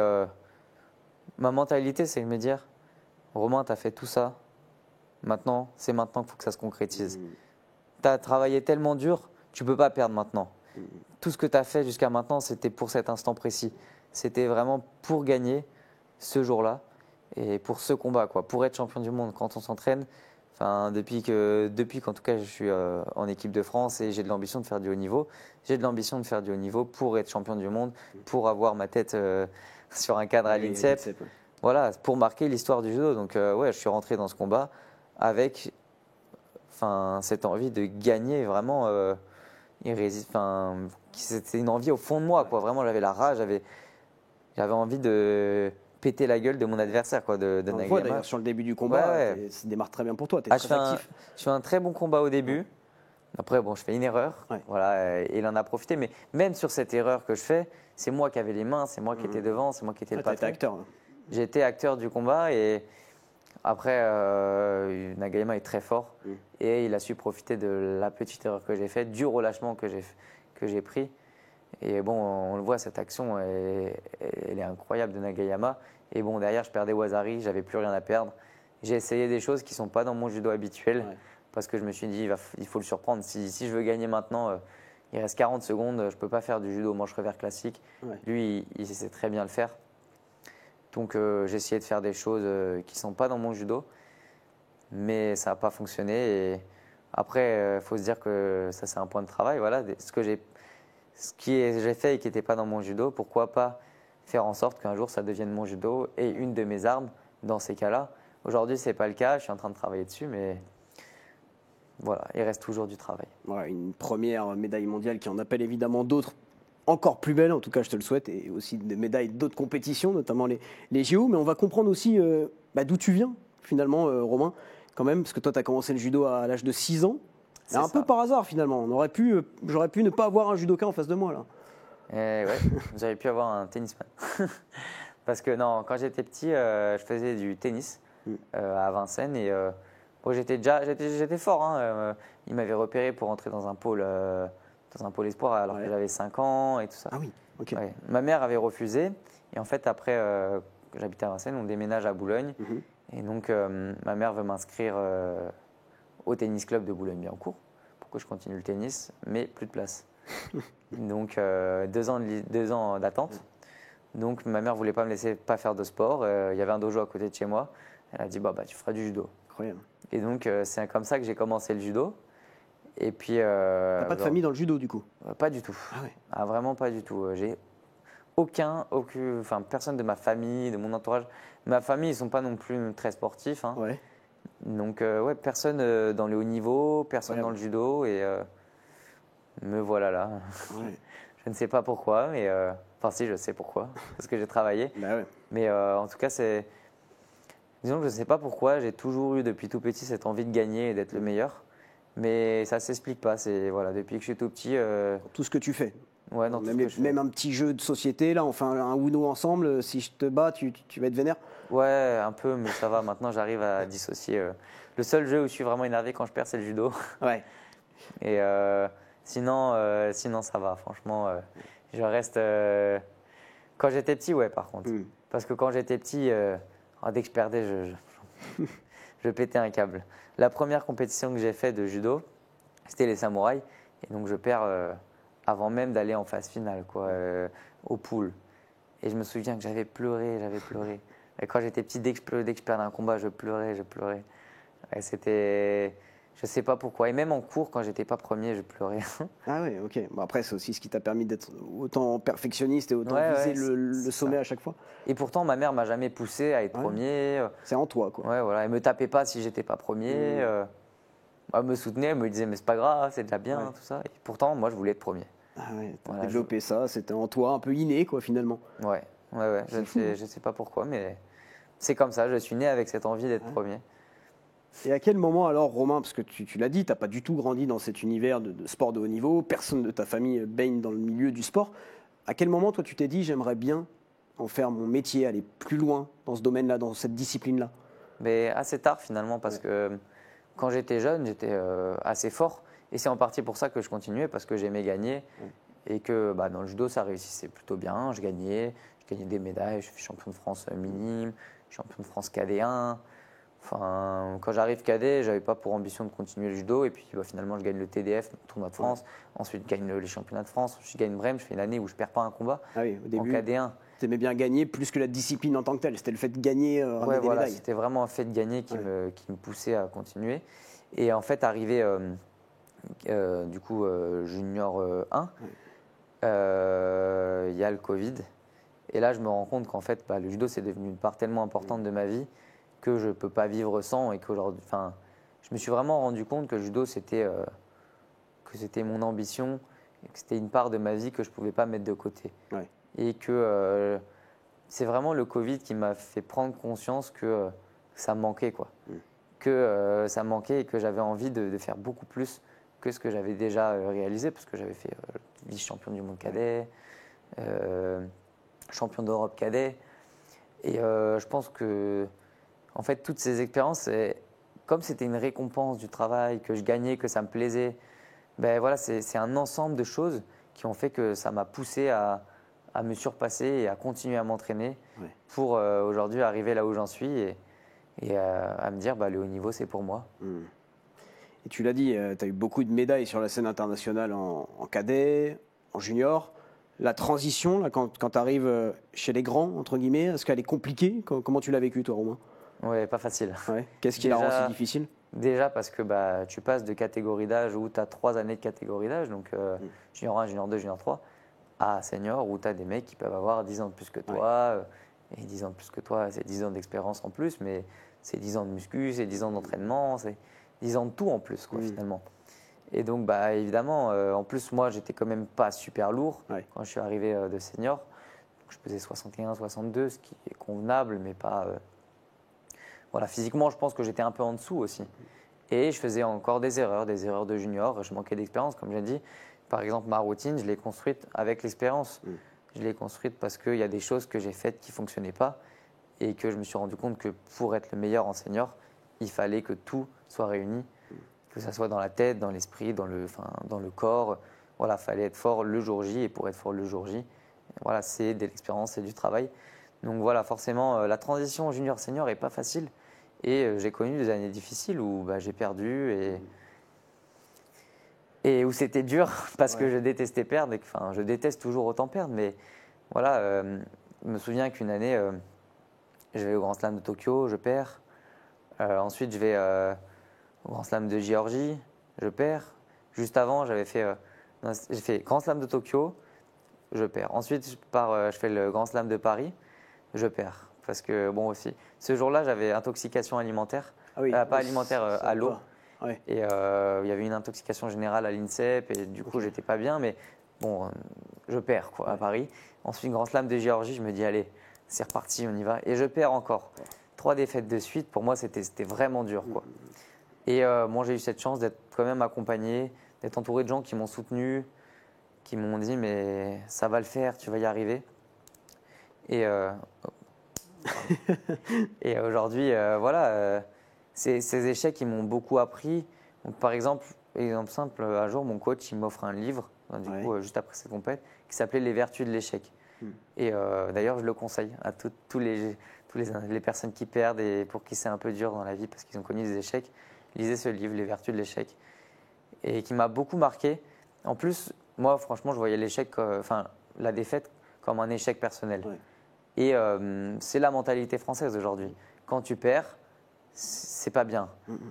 ma mentalité, c'est de me dire Romain, tu as fait tout ça, c'est maintenant qu'il faut que ça se concrétise. Tu as travaillé tellement dur, tu ne peux pas perdre maintenant. Tout ce que tu as fait jusqu'à maintenant, c'était pour cet instant précis. C'était vraiment pour gagner ce jour-là et pour ce combat, quoi. Pour être champion du monde quand on s'entraîne. Enfin, depuis qu'en tout cas je suis en équipe de France et j'ai de l'ambition de faire du haut niveau. J'ai de l'ambition de faire du haut niveau pour être champion du monde, pour avoir ma tête sur un cadre à l'INSEP. Ouais. Voilà, pour marquer l'histoire du judo. Donc je suis rentré dans ce combat avec cette envie de gagner vraiment c'était une envie au fond de moi, quoi. Vraiment, j'avais la rage, j'avais envie de péter la gueule de mon adversaire, quoi, de On le Nagayama. voit d'ailleurs sur le début du combat, Ouais. ça démarre très bien pour toi, tu es très actif. Je fais un très bon combat au début. Après, bon, je fais une erreur. Ouais. Voilà, et il en a profité. Mais même sur cette erreur que je fais, c'est moi qui avais les mains, c'est moi qui étais devant, c'est moi qui étais le patron. T'étais acteur. J'étais acteur du combat et après, Nagayama est très fort et il a su profiter de la petite erreur que j'ai faite, du relâchement que j'ai pris. Et bon, on le voit, cette action, elle est incroyable de Nagayama. Et bon, derrière, je perdais Wazari, j'avais plus rien à perdre. J'ai essayé des choses qui ne sont pas dans mon judo habituel parce que je me suis dit, il faut le surprendre. Si je veux gagner maintenant, il reste 40 secondes, je ne peux pas faire du judo manche revers classique. Ouais. Lui, il sait très bien le faire. Donc j'ai essayé de faire des choses qui ne sont pas dans mon judo, mais ça n'a pas fonctionné. Et après, il faut se dire que ça, c'est un point de travail. Voilà, ce que j'ai fait et qui n'était pas dans mon judo, pourquoi pas faire en sorte qu'un jour ça devienne mon judo et une de mes armes dans ces cas-là. Aujourd'hui, ce n'est pas le cas, je suis en train de travailler dessus, mais voilà, il reste toujours du travail. Ouais, une première médaille mondiale qui en appelle évidemment d'autres encore plus belles, en tout cas je te le souhaite, et aussi des médailles d'autres compétitions, notamment les JO, mais on va comprendre aussi d'où tu viens finalement, Romain, quand même, parce que toi tu as commencé le judo à l'âge de 6 ans. C'est un peu par hasard finalement. J'aurais pu ne pas avoir un judoka en face de moi là. Ouais, j'aurais pu avoir un tennisman. Parce que non, quand j'étais petit, je faisais du tennis à Vincennes et bon, j'étais fort. Hein. Il m'avait repéré pour entrer dans un pôle espoir alors que j'avais 5 ans et tout ça. Ah oui, ok. Ouais. Ma mère avait refusé et en fait après, j'habitais à Vincennes, on déménage à Boulogne et donc ma mère veut m'inscrire au tennis club de Boulogne-Billancourt pour que je continue le tennis, mais plus de place. Donc 2 ans d'attente. Donc ma mère voulait pas me laisser pas faire de sport. Il y avait un dojo à côté de chez moi. Elle a dit bah tu feras du judo. Incroyable. Et donc c'est comme ça que j'ai commencé le judo. Et puis t'as pas de famille dans le judo du coup? Pas du tout. Ah ouais. Ah, vraiment pas du tout. J'ai personne de ma famille, de mon entourage. Ma famille, ils sont pas non plus très sportifs. Hein. Ouais. Donc personne dans le haut niveau, personne dans le judo et me voilà là. Ouais. Je ne sais pas pourquoi, mais si je sais pourquoi, parce que j'ai travaillé. Bah ouais. Mais en tout cas, disons que je ne sais pas pourquoi, j'ai toujours eu depuis tout petit cette envie de gagner et d'être le meilleur. Mais ça ne s'explique pas. C'est depuis que je suis tout petit. Tout ce que tu fais. Ouais, même un petit jeu de société, là, enfin un Uno ensemble, si je te bats, tu vas être vénère? Ouais, un peu, mais ça va. Maintenant, j'arrive à dissocier. Le seul jeu où je suis vraiment énervé quand je perds, c'est le judo. Ouais. Et sinon, ça va. Franchement, je reste. Quand j'étais petit, ouais, par contre. Parce que quand j'étais petit, dès que je perdais, je pétais un câble. La première compétition que j'ai faite de judo, c'était les samouraïs. Et donc, je perds avant même d'aller en phase finale, quoi, au pool. Et je me souviens que j'avais pleuré. Et quand j'étais petit, dès que je perdais un combat, je pleurais. Et c'était... Je sais pas pourquoi. Et même en cours, quand j'étais pas premier, je pleurais. Ah ouais, ok. Bon, après, c'est aussi ce qui t'a permis d'être autant perfectionniste et autant viser le sommet à chaque fois. Et pourtant, ma mère m'a jamais poussé à être premier. C'est en toi, quoi. Ouais, voilà. Elle me tapait pas si j'étais pas premier. Elle me soutenait, elle me disait mais c'est pas grave, c'est déjà bien, tout ça. Et pourtant, moi, je voulais être premier. Ah ouais, t'as développé ça, c'était en toi, un peu inné, quoi, finalement. Ouais. Je sais pas pourquoi, mais c'est comme ça. Je suis né avec cette envie d'être premier. Et à quel moment alors, Romain, parce que tu l'as dit, tu n'as pas du tout grandi dans cet univers de sport de haut niveau, personne de ta famille baigne dans le milieu du sport. À quel moment, toi, tu t'es dit, j'aimerais bien en faire mon métier, aller plus loin dans ce domaine-là, dans cette discipline-là? Mais assez tard, finalement, parce que quand j'étais jeune, j'étais assez fort. Et c'est en partie pour ça que je continuais, parce que j'aimais gagner. Et que dans le judo, ça réussissait plutôt bien. Je gagnais des médailles, je suis champion de France minime, champion de France KD1. Enfin, quand j'arrive cadet, j'avais pas pour ambition de continuer le judo. Et puis finalement, je gagne le TDF, le tournoi de France. Ensuite, je gagne les championnats de France. Je gagne Brême. Je fais une année où je perds pas un combat. Ah oui, au début, en KD1. Tu aimais bien gagner plus que la discipline en tant que telle. C'était le fait de gagner, ramener des médailles. C'était vraiment un fait de gagner qui me poussait à continuer. Et en fait, arrivé du coup junior 1, il y a le Covid. Et là, je me rends compte qu'en fait, le judo, c'est devenu une part tellement importante de ma vie que je ne peux pas vivre sans. Et qu'aujourd'hui, je me suis vraiment rendu compte que le judo, c'était mon ambition, et que c'était une part de ma vie que je ne pouvais pas mettre de côté. Ouais. Et que c'est vraiment le Covid qui m'a fait prendre conscience que ça me manquait, quoi. Que ça me manquait et que j'avais envie de faire beaucoup plus que ce que j'avais déjà réalisé, parce que j'avais fait vice-champion du monde cadet, champion d'Europe cadet. Et je pense que, en fait, toutes ces expériences, comme c'était une récompense du travail, que je gagnais, que ça me plaisait, c'est un ensemble de choses qui ont fait que ça m'a poussé à me surpasser et à continuer à m'entraîner pour aujourd'hui arriver là où j'en suis et à me dire le haut niveau, c'est pour moi. Et tu l'as dit, tu as eu beaucoup de médailles sur la scène internationale en cadet, en junior. La transition, là, quand tu arrives chez les grands, entre guillemets, est-ce qu'elle est compliquée? Comment tu l'as vécu, toi, Romain? Ouais, pas facile. Ouais. Qu'est-ce qui la rend si difficile? Déjà parce que tu passes de catégorie d'âge où tu as 3 années de catégorie d'âge, donc junior 1, junior 2, junior 3, à senior où tu as des mecs qui peuvent avoir 10 ans de plus que toi. Et 10 ans de plus que toi, c'est 10 ans d'expérience en plus, mais c'est 10 ans de muscu, c'est 10 ans d'entraînement, c'est 10 ans de tout en plus, finalement. Et donc, évidemment, en plus, moi, j'étais quand même pas super lourd quand je suis arrivé de senior. Donc, je pesais 61, 62, ce qui est convenable, mais pas... Voilà, physiquement, je pense que j'étais un peu en dessous aussi. Et je faisais encore des erreurs de junior. Je manquais d'expérience, comme j'ai dit. Par exemple, ma routine, je l'ai construite avec l'expérience. Je l'ai construite parce qu'il y a des choses que j'ai faites qui ne fonctionnaient pas et que je me suis rendu compte que pour être le meilleur en senior, il fallait que tout soit réuni, que ça soit dans la tête, dans l'esprit, dans le corps. Voilà, il fallait être fort le jour J et pour être fort le jour J, voilà, c'est de l'expérience, c'est du travail. Donc voilà, forcément, la transition junior-senior n'est pas facile et j'ai connu des années difficiles où j'ai perdu et où c'était dur parce que je détestais perdre. Je déteste toujours autant perdre, mais voilà, je me souviens qu'une année, je vais au Grand Slam de Tokyo, je perds. Ensuite, je vais au Grand Slam de Géorgie, je perds. Juste avant, j'ai fait Grand Slam de Tokyo, je perds. Ensuite, je fais le Grand Slam de Paris, je perds. Parce que, aussi, ce jour-là, j'avais intoxication alimentaire, pas alimentaire, à l'eau. Ouais. Et il y avait une intoxication générale à l'INSEP et du coup, j'étais pas bien, mais je perds à Paris. Ensuite, Grand Slam de Géorgie, je me dis, allez, c'est reparti, on y va. Et je perds encore. 3 défaites de suite, pour moi, c'était vraiment dur, quoi. Et j'ai eu cette chance d'être quand même accompagné, d'être entouré de gens qui m'ont soutenu, qui m'ont dit, mais ça va le faire, tu vas y arriver. Et aujourd'hui, ces échecs, ils m'ont beaucoup appris. Donc, par exemple simple, un jour, mon coach, il m'offre un livre, juste après cette compète, qui s'appelait Les Vertus de l'échec. Et d'ailleurs, je le conseille à tous les personnes qui perdent et pour qui c'est un peu dur dans la vie parce qu'ils ont connu des échecs. Lisez ce livre, Les Vertus de l'échec, et qui m'a beaucoup marqué. En plus, moi, franchement, je voyais la défaite comme un échec personnel. Et c'est la mentalité française aujourd'hui. Quand tu perds, c'est pas bien.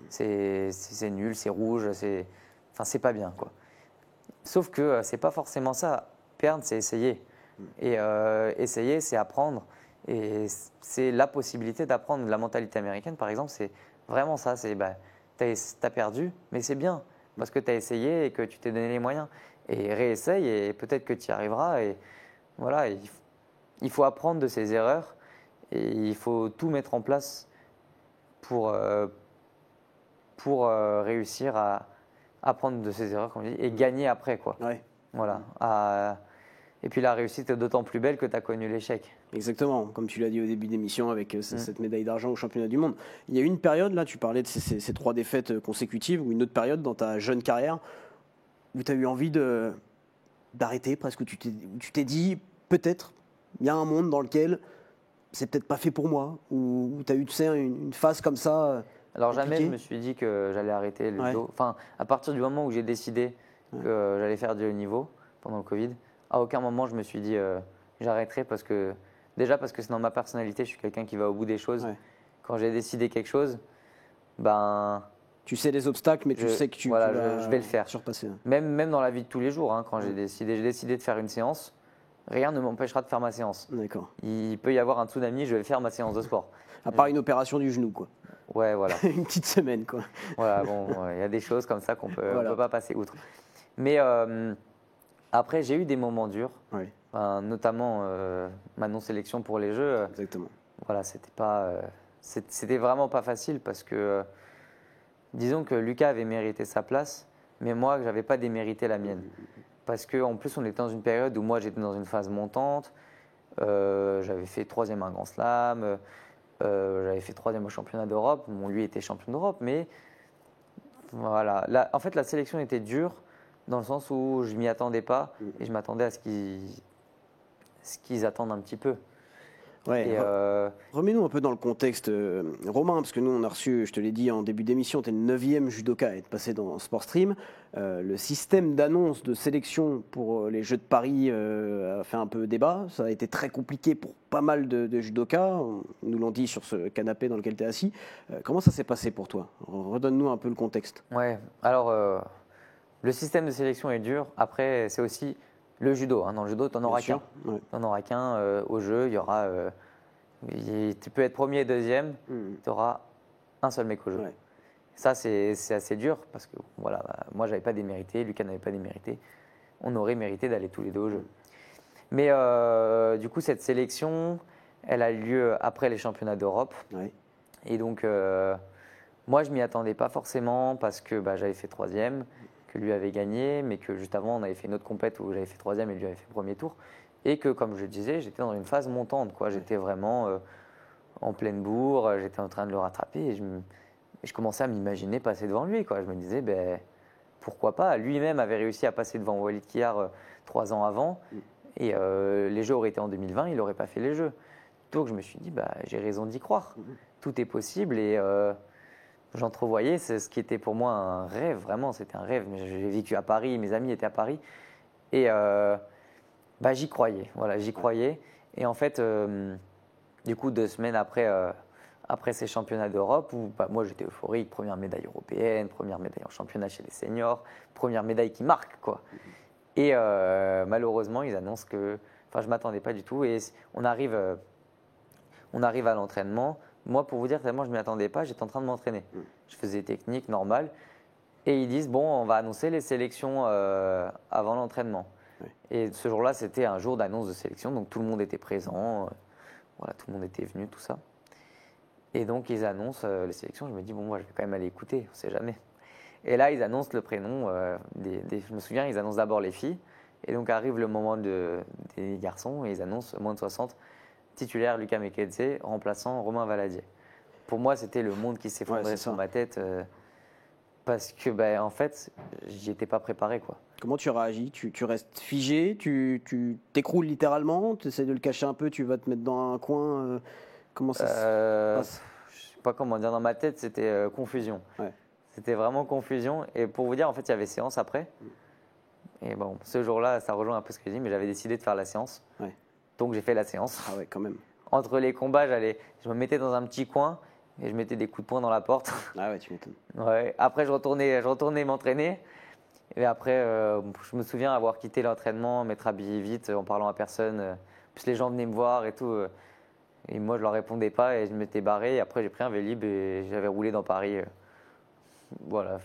C'est nul, c'est rouge, c'est pas bien, quoi. Sauf que c'est pas forcément ça. Perdre, c'est essayer. Et essayer, c'est apprendre. Et c'est la possibilité d'apprendre. La mentalité américaine, par exemple, c'est vraiment ça. C'est t'as perdu, mais c'est bien parce que tu as essayé et que tu t'es donné les moyens. Et réessaye et peut-être que tu y arriveras. Et voilà, il faut apprendre de ses erreurs et il faut tout mettre en place pour réussir à apprendre de ses erreurs, comme je dis, et gagner après, quoi. Voilà. Et puis la réussite est d'autant plus belle que tu as connu l'échec. Exactement, comme tu l'as dit au début d'émission avec cette médaille d'argent au championnat du monde. Il y a eu une période, là, tu parlais de ces 3 défaites consécutives, ou une autre période dans ta jeune carrière où tu as eu envie d'arrêter presque, où tu t'es dit, peut-être, il y a un monde dans lequel c'est peut-être pas fait pour moi, ou tu as eu, tu sais, une phase comme ça Alors compliquée? jamais je me suis dit que j'allais arrêter le Ouais. judo. Enfin, à partir du moment où j'ai décidé que j'allais faire du haut niveau pendant le Covid, à aucun moment je me suis dit j'arrêterai parce que c'est dans ma personnalité, je suis quelqu'un qui va au bout des choses. Ouais. Quand j'ai décidé quelque chose, ben Tu sais les obstacles, mais tu sais que tu voilà, vas je vais le faire. surpasser. Même dans la vie de tous les jours, hein, quand j'ai décidé de faire une séance, rien ne m'empêchera de faire ma séance. D'accord. Il peut y avoir un tsunami, je vais faire ma séance de sport. À part une opération du genou, quoi. Ouais, voilà. Une petite semaine, quoi. Voilà, bon, il y a des choses comme ça qu'on Voilà. peut pas passer outre. Mais après, j'ai eu des moments durs, Oui, notamment ma non-sélection pour les Jeux. exactement. Voilà, c'était vraiment pas facile parce que disons que Lucas avait mérité sa place, mais moi, je n'avais pas démérité la mienne. Parce qu'en plus, on était dans une période où moi, j'étais dans une phase montante. J'avais fait 3e à un Grand Slam. J'avais fait 3e au championnat d'Europe. Bon, lui était champion d'Europe, mais voilà. En fait, la sélection était dure dans le sens où je m'y attendais pas et je m'attendais à ce qu'ils attendent un petit peu. Ouais, Et, remets-nous un peu dans le contexte, Romain, parce que nous, on a reçu, je te l'ai dit en début d'émission, tu es le 9e judoka à être passé dans Sport Stream. Le système d'annonce de sélection pour les Jeux de Paris a fait un peu débat. Ça a été très compliqué pour pas mal de judokas. Nous l'ont dit sur ce canapé dans lequel tu es assis. Comment ça s'est passé pour toi? Redonne-nous un peu le contexte. Ouais, alors le système de sélection est dur. Après, c'est aussi le judo. Hein. Dans le judo, tu n'en auras qu'un. Ouais. Tu n'en auras qu'un au jeu. Il y aura. Tu peux être premier et deuxième. Tu auras un seul mec au jeu. Ouais. Ça, c'est assez dur parce que voilà, moi, j'avais pas démérité. Lucas n'avait pas démérité. On aurait mérité d'aller tous les deux au jeu. Mais du coup, cette sélection, elle a lieu après les championnats d'Europe. Ouais. Et donc, moi, je m'y attendais pas forcément parce que j'avais fait 3e, que lui avait gagné, mais que juste avant, on avait fait une autre compète où j'avais fait 3e et lui avait fait premier tour. Et que, comme je le disais, j'étais dans une phase montante, quoi. J'étais vraiment en pleine bourre, j'étais en train de le rattraper et je commençais à m'imaginer passer devant lui, quoi. Je me disais, pourquoi pas? Lui-même avait réussi à passer devant Walid Kiar 3 ans avant et les Jeux auraient été en 2020, il n'aurait pas fait les Jeux. Donc, je me suis dit, j'ai raison d'y croire. Tout est possible et j'entrevoyais ce qui était pour moi un rêve, vraiment, c'était un rêve. J'ai vécu à Paris, mes amis étaient à Paris et j'y croyais, voilà, j'y croyais. Et en fait, du coup, 2 semaines après ces championnats d'Europe, où moi j'étais euphorique, première médaille européenne, première médaille en championnat chez les seniors, première médaille qui marque, quoi. Et malheureusement, ils annoncent que, je m'attendais pas du tout. Et on arrive à l'entraînement. Moi, pour vous dire, tellement je ne m'y attendais pas, j'étais en train de m'entraîner. Je faisais technique normale. Et ils disent, bon, on va annoncer les sélections avant l'entraînement. Ouais. Et ce jour-là, c'était un jour d'annonce de sélection, donc tout le monde était présent. Voilà, tout le monde était venu, tout ça. Et donc, ils annoncent les sélections. Je me dis, bon, moi, je vais quand même aller écouter, on ne sait jamais. Et là, ils annoncent le prénom. Je me souviens, ils annoncent d'abord les filles. Et donc, arrive le moment des garçons et ils annoncent moins de 60. Titulaire Lucas Mekedze, remplaçant Romain Valadier. Pour moi, c'était le monde qui s'effondrait sur ma tête parce que, en fait, j'y étais pas préparé, quoi. Comment tu réagis? Tu restes figé? Tu t'écroules littéralement? Tu essaies de le cacher un peu? Tu vas te mettre dans un coin? Comment ça se passe? Je sais pas comment dire. Dans ma tête, c'était confusion. Ouais. C'était vraiment confusion. Et pour vous dire, en fait, il y avait séance après. Et bon, ce jour-là, ça rejoint un peu ce que j'ai dit, mais j'avais décidé de faire la séance. Ouais. Donc, j'ai fait la séance. Ah ouais, quand même. Entre les combats, je me mettais dans un petit coin et je mettais des coups de poing dans la porte. Ah ouais, tu m'étonnes. Ouais. Après, je retournais m'entraîner. Et après, je me souviens avoir quitté l'entraînement, m'être habillé vite en parlant à personne. Puis les gens venaient me voir et tout. Et moi, je leur répondais pas et je m'étais barré. Et après, j'ai pris un Vélib et j'avais roulé dans Paris. Voilà,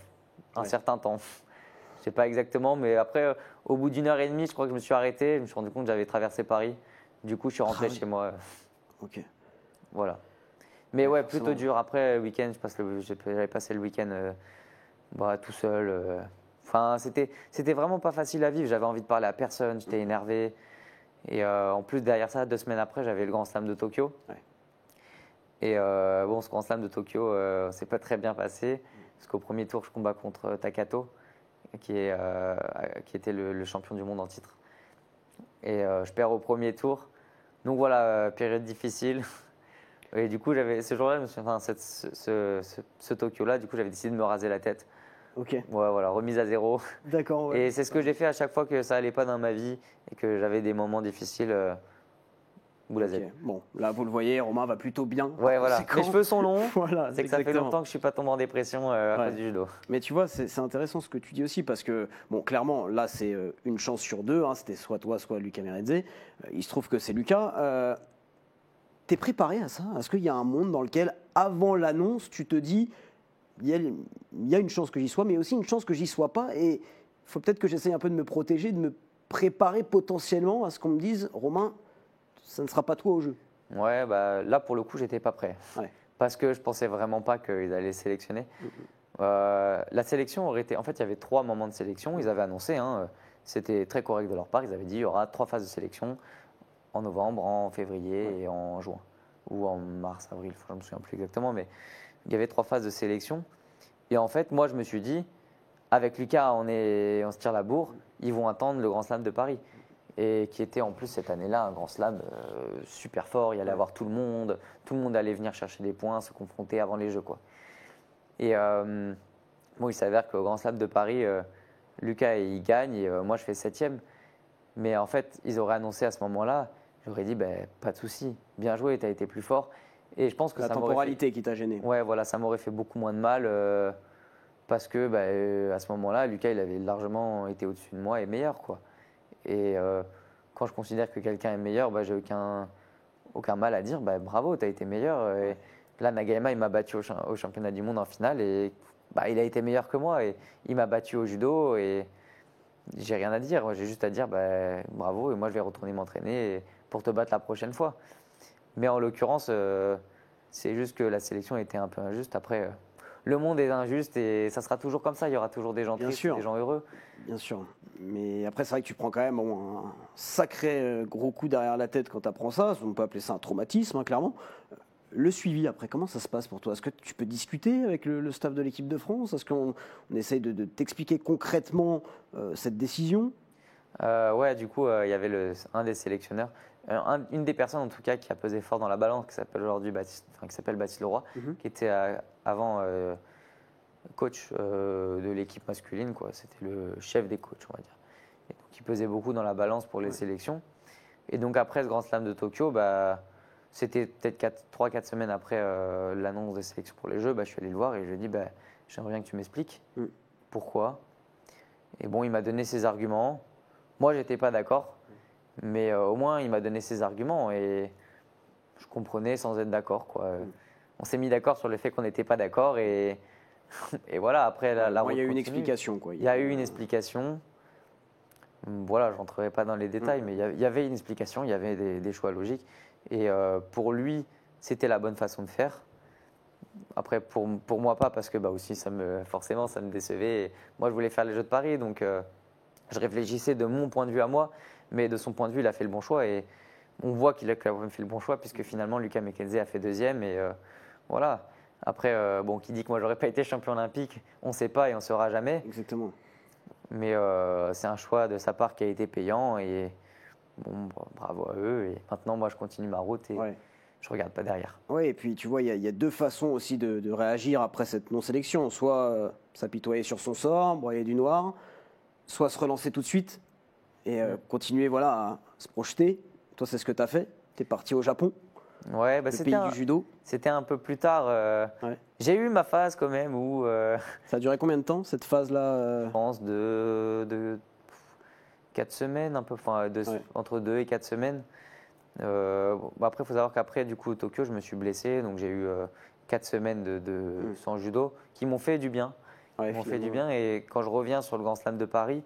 un certain temps. Je sais pas exactement, mais après, au bout d'1 heure et demie, je crois que je me suis arrêté. Je me suis rendu compte que j'avais traversé Paris. Du coup, je suis rentré chez moi. Ok. Voilà. Mais ouais, forcément. plutôt dur. Après, le week-end, j'avais passé le week-end tout seul. Enfin, c'était vraiment pas facile à vivre. J'avais envie de parler à personne, j'étais énervé. Et en plus, derrière ça, 2 semaines après, j'avais le Grand Slam de Tokyo. Ouais. Et ce Grand Slam de Tokyo, c'est pas très bien passé. Parce qu'au premier tour, je combats contre Takato, qui était le champion du monde en titre. Et je perds au premier tour. Donc voilà, période difficile. Et du coup, ce jour-là, ce Tokyo-là, du coup, j'avais décidé de me raser la tête. Ok. Ouais, voilà, remise à zéro. D'accord. Ouais. Et c'est ce que j'ai fait à chaque fois que ça allait pas dans ma vie et que j'avais des moments difficiles. Boule à Z. Ok. Bon, là, vous le voyez, Romain va plutôt bien. Ouais, voilà. Mes cheveux sont longs. Voilà, C'est que ça fait exactement. longtemps que je suis pas tombé en dépression à cause du judo. Mais tu vois, c'est intéressant ce que tu dis aussi parce que, bon, clairement, là, c'est une chance sur deux. Hein, c'était soit toi, soit Lucas Meredze. Il se trouve que c'est Lucas. T'es préparé à ça? Est-ce qu'il y a un monde dans lequel, avant l'annonce, tu te dis, il y a une chance que j'y sois, mais aussi une chance que j'y sois pas, et il faut peut-être que j'essaye un peu de me protéger, de me préparer potentiellement à ce qu'on me dise, Romain, ça ne sera pas toi au jeu. Ouais, bah, là, pour le coup, j'étais pas prêt. Ouais. Parce que je pensais vraiment pas qu'ils allaient sélectionner. La sélection aurait été. En fait, il y avait 3 moments de sélection. Ils avaient annoncé, hein, c'était très correct de leur part. Ils avaient dit il y aura 3 phases de sélection en novembre, en février et en juin. Ou en mars, avril, je ne me souviens plus exactement. Mais il y avait 3 phases de sélection. Et en fait, moi, je me suis dit avec Lucas, on se tire la bourre. Ils vont attendre le Grand Slam de Paris. Et qui était en plus cette année-là un Grand Slam super fort. Il y allait avoir tout le monde allait venir chercher des points, se confronter avant les Jeux, quoi. Et bon, il s'avère qu'au Grand Slam de Paris, Lucas il gagne et moi je fais 7e. Mais en fait, ils auraient annoncé à ce moment-là, j'aurais dit pas de souci, bien joué, tu as été plus fort. Et je pense que La temporalité qui t'a gêné. Ouais, voilà, ça m'aurait fait beaucoup moins de mal parce que à ce moment-là, Lucas il avait largement été au-dessus de moi et meilleur, quoi. Et quand je considère que quelqu'un est meilleur, j'ai aucun mal à dire bravo, tu as été meilleur. Et là, Nagayama, il m'a battu au championnat du monde en finale et il a été meilleur que moi. Et il m'a battu au judo et j'ai rien à dire. J'ai juste à dire bravo et moi, je vais retourner m'entraîner pour te battre la prochaine fois. Mais en l'occurrence, c'est juste que la sélection était un peu injuste. Après, le monde est injuste et ça sera toujours comme ça. Il y aura toujours des gens tristes, des gens heureux. Bien sûr. Mais après, c'est vrai que tu prends quand même un sacré gros coup derrière la tête quand tu apprends ça. On peut appeler ça un traumatisme, hein, clairement. Le suivi, après, comment ça se passe pour toi? Est-ce que tu peux discuter avec le staff de l'équipe de France? Est-ce qu'on essaye de t'expliquer concrètement cette décision? Ouais, du coup, il y avait un des sélectionneurs, une des personnes en tout cas qui a pesé fort dans la balance, qui s'appelle aujourd'hui Baptiste Leroy, qui était avant coach de l'équipe masculine, quoi. C'était le chef des coachs, on va dire. Et donc, il pesait beaucoup dans la balance pour les sélections. Et donc après ce Grand Slam de Tokyo, c'était peut-être 3-4 semaines après l'annonce des sélections pour les Jeux, je suis allé le voir et je lui ai dit j'aimerais bien que tu m'expliques pourquoi. Et bon, il m'a donné ses arguments. Moi, j'étais pas d'accord, mais au moins il m'a donné ses arguments et je comprenais sans être d'accord, quoi. On s'est mis d'accord sur le fait qu'on n'était pas d'accord et voilà. Après la route il y a eu une continue. explication, quoi. Il y a eu une explication. Voilà, je rentrerai pas dans les détails, mais il y avait une explication, il y avait des choix logiques. Et pour lui, c'était la bonne façon de faire. Après, pour moi, pas, parce que aussi, forcément, ça me décevait. Et moi, je voulais faire les Jeux de Paris, donc je réfléchissais de mon point de vue à moi, mais de son point de vue, il a fait le bon choix. Et on voit qu'il a quand même fait le bon choix, puisque finalement, Lucas Mekenze a fait 2e. Et voilà. Après, qui dit que moi, j'aurais pas été champion olympique, on ne sait pas et on ne saura jamais. Exactement. Mais c'est un choix de sa part qui a été payant et bravo à eux. Et maintenant, moi, je continue ma route et je regarde pas derrière. Oui, et puis tu vois, il y a 2 façons aussi de réagir après cette non-sélection. Soit s'apitoyer sur son sort, broyer du noir, soit se relancer tout de suite et continuer à se projeter. Toi, c'est ce que tu as fait. Tu es parti au Japon, le pays du judo. C'était un peu plus tard. J'ai eu ma phase quand même où… Ça a duré combien de temps, cette phase-là Je pense de 4 semaines, un peu, entre 2 et 4 semaines. Après, il faut savoir qu'après, du coup, au Tokyo, je me suis blessé. Donc, j'ai eu 4 semaines sans judo qui m'ont fait du bien. Fait du bien. Et quand je reviens sur le Grand Slam de Paris,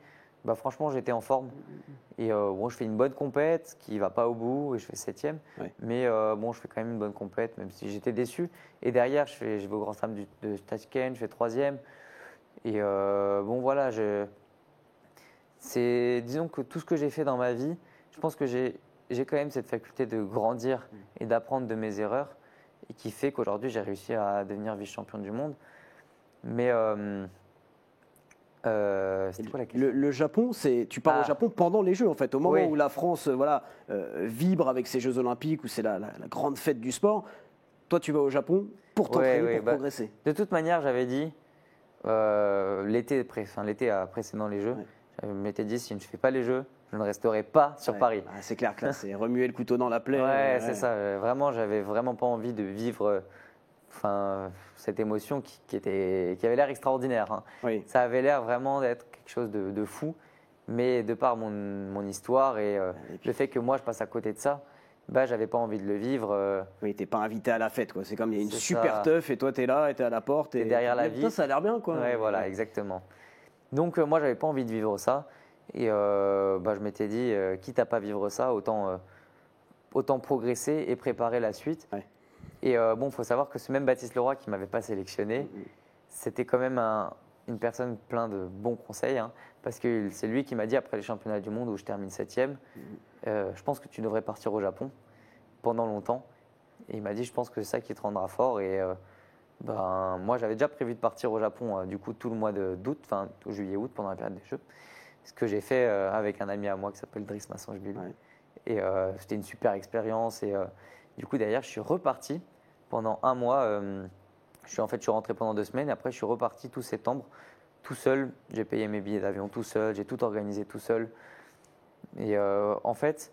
franchement, j'étais en forme. Et je fais une bonne compète qui ne va pas au bout et je fais 7e. Mais je fais quand même une bonne compète, même si j'étais déçu. Et derrière, je vais au Grand Slam de Tashkent, je fais 3e. Et voilà, disons que tout ce que j'ai fait dans ma vie, je pense que j'ai quand même cette faculté de grandir et d'apprendre de mes erreurs et qui fait qu'aujourd'hui, j'ai réussi à devenir vice-champion du monde. Mais C'était quoi la question? Le Japon, tu pars au Japon pendant les Jeux, en fait. Au moment où la France vibre avec ses Jeux Olympiques, où c'est la grande fête du sport, toi, tu vas au Japon pour t'entraîner, pour progresser. De toute manière, j'avais dit, l'été précédent les Jeux, je m'étais dit, si je ne fais pas les Jeux, je ne resterai pas sur Paris. Ah, c'est clair que là, c'est remuer le couteau dans la plaie. Ouais, c'est ça. Vraiment, j'avais vraiment pas envie de vivre cette émotion qui avait l'air extraordinaire. Hein. Oui. Ça avait l'air vraiment d'être quelque chose de fou, mais de par mon histoire et le fait que moi je passe à côté de ça, j'avais pas envie de le vivre. Oui, t'es pas invité à la fête, quoi. C'est comme il y a une super teuf et toi t'es là et t'es à la porte et derrière la vie. Ça a l'air bien, quoi. Ouais, voilà, exactement. Donc moi j'avais pas envie de vivre ça et je m'étais dit, quitte à pas vivre ça, autant progresser et préparer la suite. Ouais. Et il faut savoir que ce même Baptiste Leroy qui ne m'avait pas sélectionné, c'était quand même une personne plein de bons conseils, hein, parce que c'est lui qui m'a dit, après les championnats du monde où je termine 7e, je pense que tu devrais partir au Japon pendant longtemps. Et il m'a dit, je pense que c'est ça qui te rendra fort. Et moi, j'avais déjà prévu de partir au Japon, du coup, tout le mois d'août, enfin juillet-août, pendant la période des Jeux. Ce que j'ai fait avec un ami à moi qui s'appelle Driss Massange-Bilou. Ouais. Et c'était une super expérience. Et du coup, derrière, je suis reparti pendant un mois. Je suis rentré pendant 2 semaines. Et après, je suis reparti tout septembre, tout seul. J'ai payé mes billets d'avion tout seul. J'ai tout organisé tout seul. Et en fait,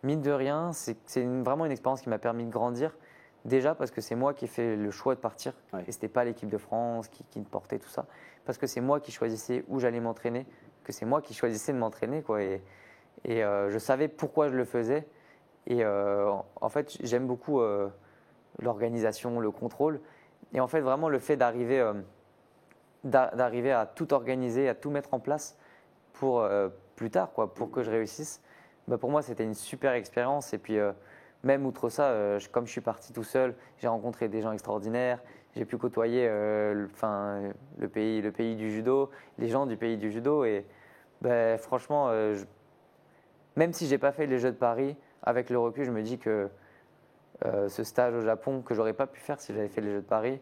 mine de rien, c'est vraiment une expérience qui m'a permis de grandir. Déjà parce que c'est moi qui ai fait le choix de partir. Ouais. Et ce n'était pas l'équipe de France qui me portait tout ça. Parce que c'est moi qui choisissais où j'allais m'entraîner. Que c'est moi qui choisissais de m'entraîner, quoi. Et je savais pourquoi je le faisais. Et en fait, j'aime beaucoup l'organisation, le contrôle. Et en fait, vraiment, le fait d'arriver à tout organiser, à tout mettre en place pour plus tard, quoi, pour que je réussisse, pour moi, c'était une super expérience. Et puis, même outre ça, comme je suis parti tout seul, j'ai rencontré des gens extraordinaires. J'ai pu côtoyer le pays du judo, les gens du pays du judo. Et franchement, même si je n'ai pas fait les Jeux de Paris, avec le recul, je me dis que ce stage au Japon, que je n'aurais pas pu faire si j'avais fait les Jeux de Paris,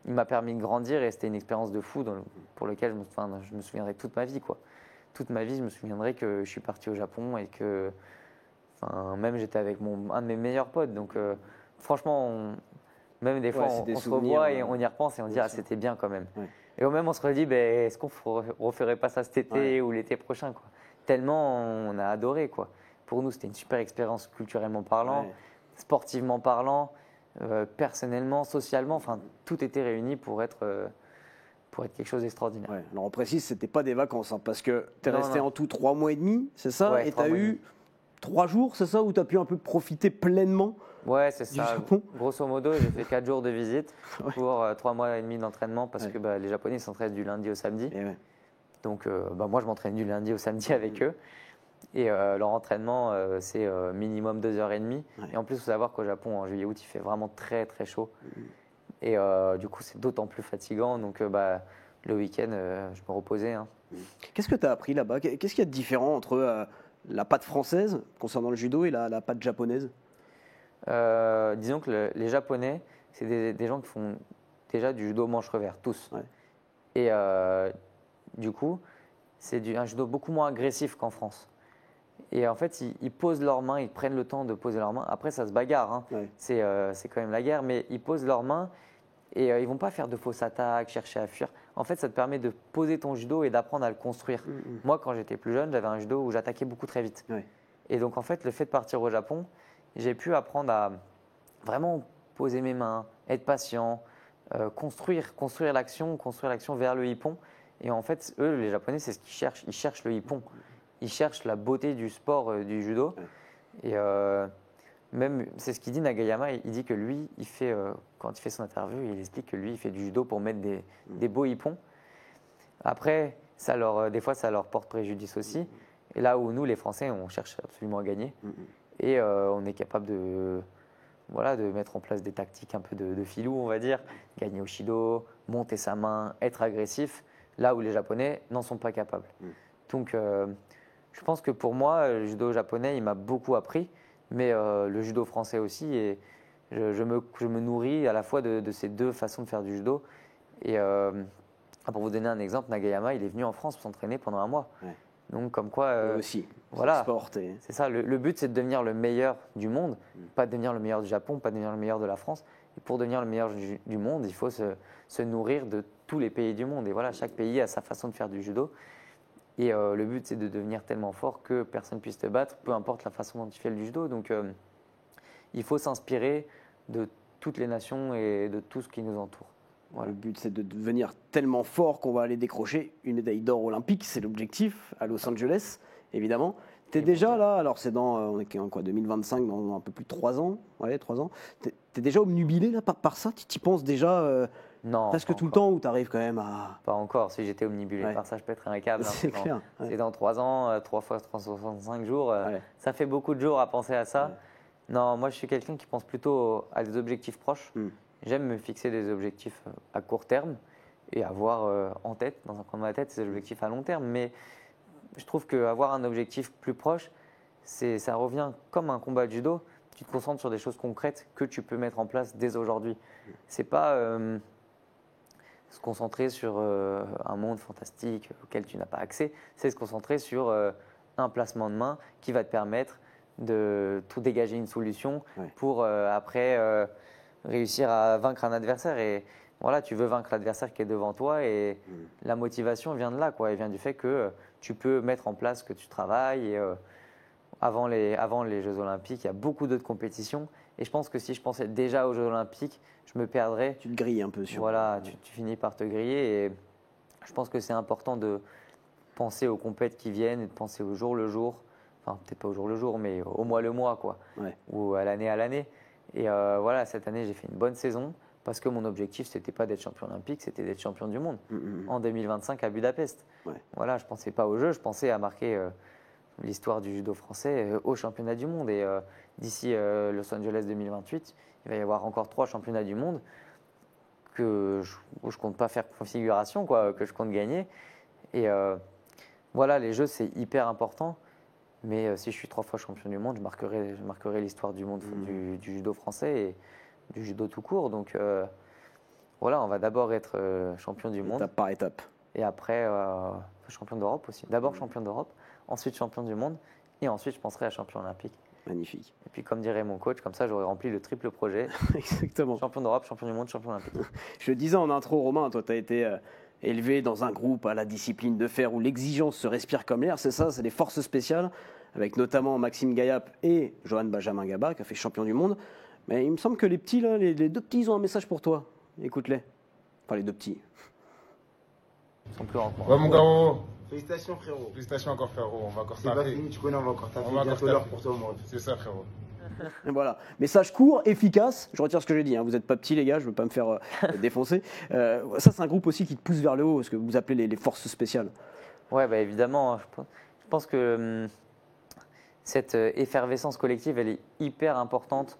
il m'a permis de grandir et c'était une expérience de fou pour laquelle je me souviendrai toute ma vie, quoi. Toute ma vie, je me souviendrai que je suis parti au Japon et que même j'étais avec un de mes meilleurs potes. Donc franchement, même des fois, on se revoit et on y repense et on dit « Ah, c'était bien quand même ouais. ». Et au même, on se redit « Est-ce qu'on ne referait pas ça cet été ou l'été prochain ?» quoi. Tellement on a adoré, quoi. Pour nous, c'était une super expérience culturellement parlant, sportivement parlant, personnellement, socialement. Tout était réuni pour être quelque chose d'extraordinaire. Ouais. Alors on précise, c'était pas des vacances, hein, parce que tu es resté en tout 3 mois et demi, c'est ça? Ouais, et tu as eu 3 jours, c'est ça, où tu as pu un peu profiter pleinement? Ouais, c'est ça. Japon. Grosso modo, j'ai fait 4 jours de visite pour 3 mois et demi d'entraînement parce que les Japonais s'entraînent du lundi au samedi. Donc moi, je m'entraîne du lundi au samedi avec eux. Et leur entraînement, c'est minimum 2h30. Et en plus, il faut savoir qu'au Japon, en juillet-août, il fait vraiment très, très chaud. Et du coup, c'est d'autant plus fatigant. Donc, le week-end, je me reposais. Hein. Qu'est-ce que tu as appris là-bas? Qu'est-ce qu'il y a de différent entre la patte française, concernant le judo, et la patte japonaise? Disons que les Japonais, c'est des gens qui font déjà du judo manche-revers, tous. Ouais. Et du coup, c'est un judo beaucoup moins agressif qu'en France. Et en fait, ils posent leurs mains, ils prennent le temps de poser leurs mains. Après, ça se bagarre, hein. Ouais. C'est quand même la guerre, mais ils posent leurs mains et ils ne vont pas faire de fausses attaques, chercher à fuir. En fait, ça te permet de poser ton judo et d'apprendre à le construire. Moi, quand j'étais plus jeune, j'avais un judo où j'attaquais beaucoup très vite. Ouais. Et donc, en fait, le fait de partir au Japon, j'ai pu apprendre à vraiment poser mes mains, être patient, construire l'action vers le hippon. Et en fait, eux, les Japonais, c'est ce qu'ils cherchent. Ils cherchent le hippon. Ils cherchent la beauté du sport, du judo. Et même, c'est ce qu'il dit Nagayama. Il dit que lui, quand il fait son interview, il explique que lui, il fait du judo pour mettre des beaux hippons. Après, des fois, ça leur porte préjudice aussi. Et là où nous, les Français, on cherche absolument à gagner. Et on est capable de mettre en place des tactiques un peu de filou, on va dire. Gagner au shido, monter sa main, être agressif. Là où les Japonais n'en sont pas capables. Donc, je pense que pour moi, le judo japonais, il m'a beaucoup appris, mais le judo français aussi. Et je me nourris à la fois de ces deux façons de faire du judo. Et Pour vous donner un exemple, Nagayama, il est venu en France pour s'entraîner pendant 1 mois. Ouais. Donc, comme quoi. Aussi. Voilà. C'est ça. Le but, c'est de devenir le meilleur du monde, pas de devenir le meilleur du Japon, pas de devenir le meilleur de la France. Et pour devenir le meilleur du monde, il faut se nourrir de tous les pays du monde. Et voilà, chaque pays a sa façon de faire du judo. Et le but, c'est de devenir tellement fort que personne ne puisse te battre, peu importe la façon dont tu fais le judo. Donc, il faut s'inspirer de toutes les nations et de tout ce qui nous entoure. Voilà. Le but, c'est de devenir tellement fort qu'on va aller décrocher une médaille d'or olympique. C'est l'objectif à Los Angeles, évidemment. Tu es déjà là, alors c'est on est en quoi, 2025, dans un peu plus de 3 ans. Ouais, 3 ans. Tu es déjà obnubilé là, par ça? Tu y penses déjà non, presque tout le temps, ou tu arrives quand même à. Pas encore. Si j'étais omnibulé par ça, je pèterais un câble. C'est clair. C'est dans 3 ans, 3 fois 365 jours. Ça fait beaucoup de jours à penser à ça. Non, moi je suis quelqu'un qui pense plutôt à des objectifs proches. J'aime me fixer des objectifs à court terme et avoir en tête, dans un coin de ma tête, ces objectifs à long terme. Mais je trouve qu'avoir un objectif plus proche, ça revient comme un combat de judo. Tu te concentres sur des choses concrètes que tu peux mettre en place dès aujourd'hui. C'est pas se concentrer sur un monde fantastique auquel tu n'as pas accès. C'est se concentrer sur un placement de main qui va te permettre de tout dégager une solution pour après réussir à vaincre un adversaire. Et voilà, tu veux vaincre l'adversaire qui est devant toi et la motivation vient de là, quoi. Elle vient du fait que tu peux mettre en place que tu travailles. Et, avant les Jeux Olympiques, il y a beaucoup d'autres compétitions. Et je pense que si je pensais déjà aux Jeux Olympiques, je me perdrais. Tu te grilles un peu sur. Voilà, tu finis par te griller. Et je pense que c'est important de penser aux compètes qui viennent et de penser au jour le jour. Enfin, peut-être pas au jour le jour, mais au mois le mois, quoi. Ou à l'année. Et voilà, cette année, j'ai fait une bonne saison parce que mon objectif, ce n'était pas d'être champion olympique, c'était d'être champion du monde en 2025 à Budapest. Voilà, je ne pensais pas au jeu, je pensais à marquer l'histoire du judo français au championnat du monde. Et d'ici Los Angeles 2028, il va y avoir encore 3 championnats du monde où je ne compte pas faire configuration, quoi, que je compte gagner. Et voilà, les jeux, c'est hyper important. Mais si je suis 3 fois champion du monde, je marquerai l'histoire du monde du judo français et du judo tout court. Donc voilà, on va d'abord être champion du monde. Étape par étape. Et après, champion d'Europe aussi. D'abord champion d'Europe, ensuite champion du monde, et ensuite je penserai à champion olympique. Magnifique. Et puis comme dirait mon coach, comme ça j'aurais rempli le triple projet. Exactement. Champion d'Europe, champion du monde, champion olympique. Je le disais en intro, Romain, toi tu as été élevé dans un groupe à la discipline de fer où l'exigence se respire comme l'air, c'est ça, c'est les forces spéciales, avec notamment Maxime Gayap et Johan Benjamin Gaba, qui a fait champion du monde. Mais il me semble que les petits, là, les 2 petits, ils ont un message pour toi. Écoute-les. Enfin, les 2 petits. Ils sont plus grands. Ouais, mon gars. Félicitations, frérot. Félicitations encore, frérot. On va encore C'est pas fini, tu connais, on va encore taper. Bientôt l'heure pour toi, moi. C'est ça, frérot. Et voilà. Message court, efficace. Je retire ce que j'ai dit. Vous n'êtes pas petits, les gars. Je ne veux pas me faire défoncer. Ça, c'est un groupe aussi qui te pousse vers le haut, ce que vous appelez les forces spéciales. Ouais, bah évidemment. Je pense que cette effervescence collective, elle est hyper importante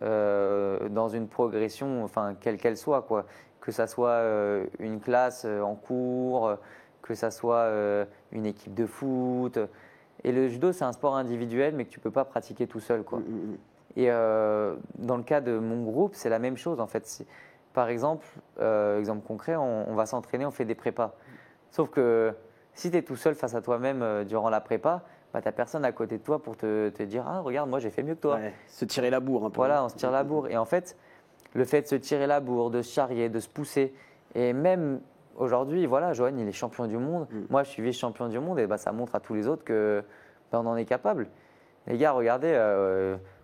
dans une progression, enfin, quelle qu'elle soit, quoi. Que ça soit une classe en cours, que ça soit une équipe de foot. Et le judo, c'est un sport individuel, mais que tu ne peux pas pratiquer tout seul, quoi. Et dans le cas de mon groupe, c'est la même chose, en fait. Par exemple, exemple concret, on va s'entraîner, on fait des prépas. Sauf que si tu es tout seul face à toi-même durant la prépa, bah, tu n'as personne à côté de toi pour te dire « Ah, regarde, moi, j'ai fait mieux que toi. Ouais, ». Se tirer la bourre un peu. Voilà, on se tire la bourre. Et en fait, le fait de se tirer la bourre, de se charrier, de se pousser, et même aujourd'hui, voilà, Johan, il est champion du monde. Moi, je suis vice-champion du monde, et bah, ça montre à tous les autres que bah, on en est capable. Les gars, regardez,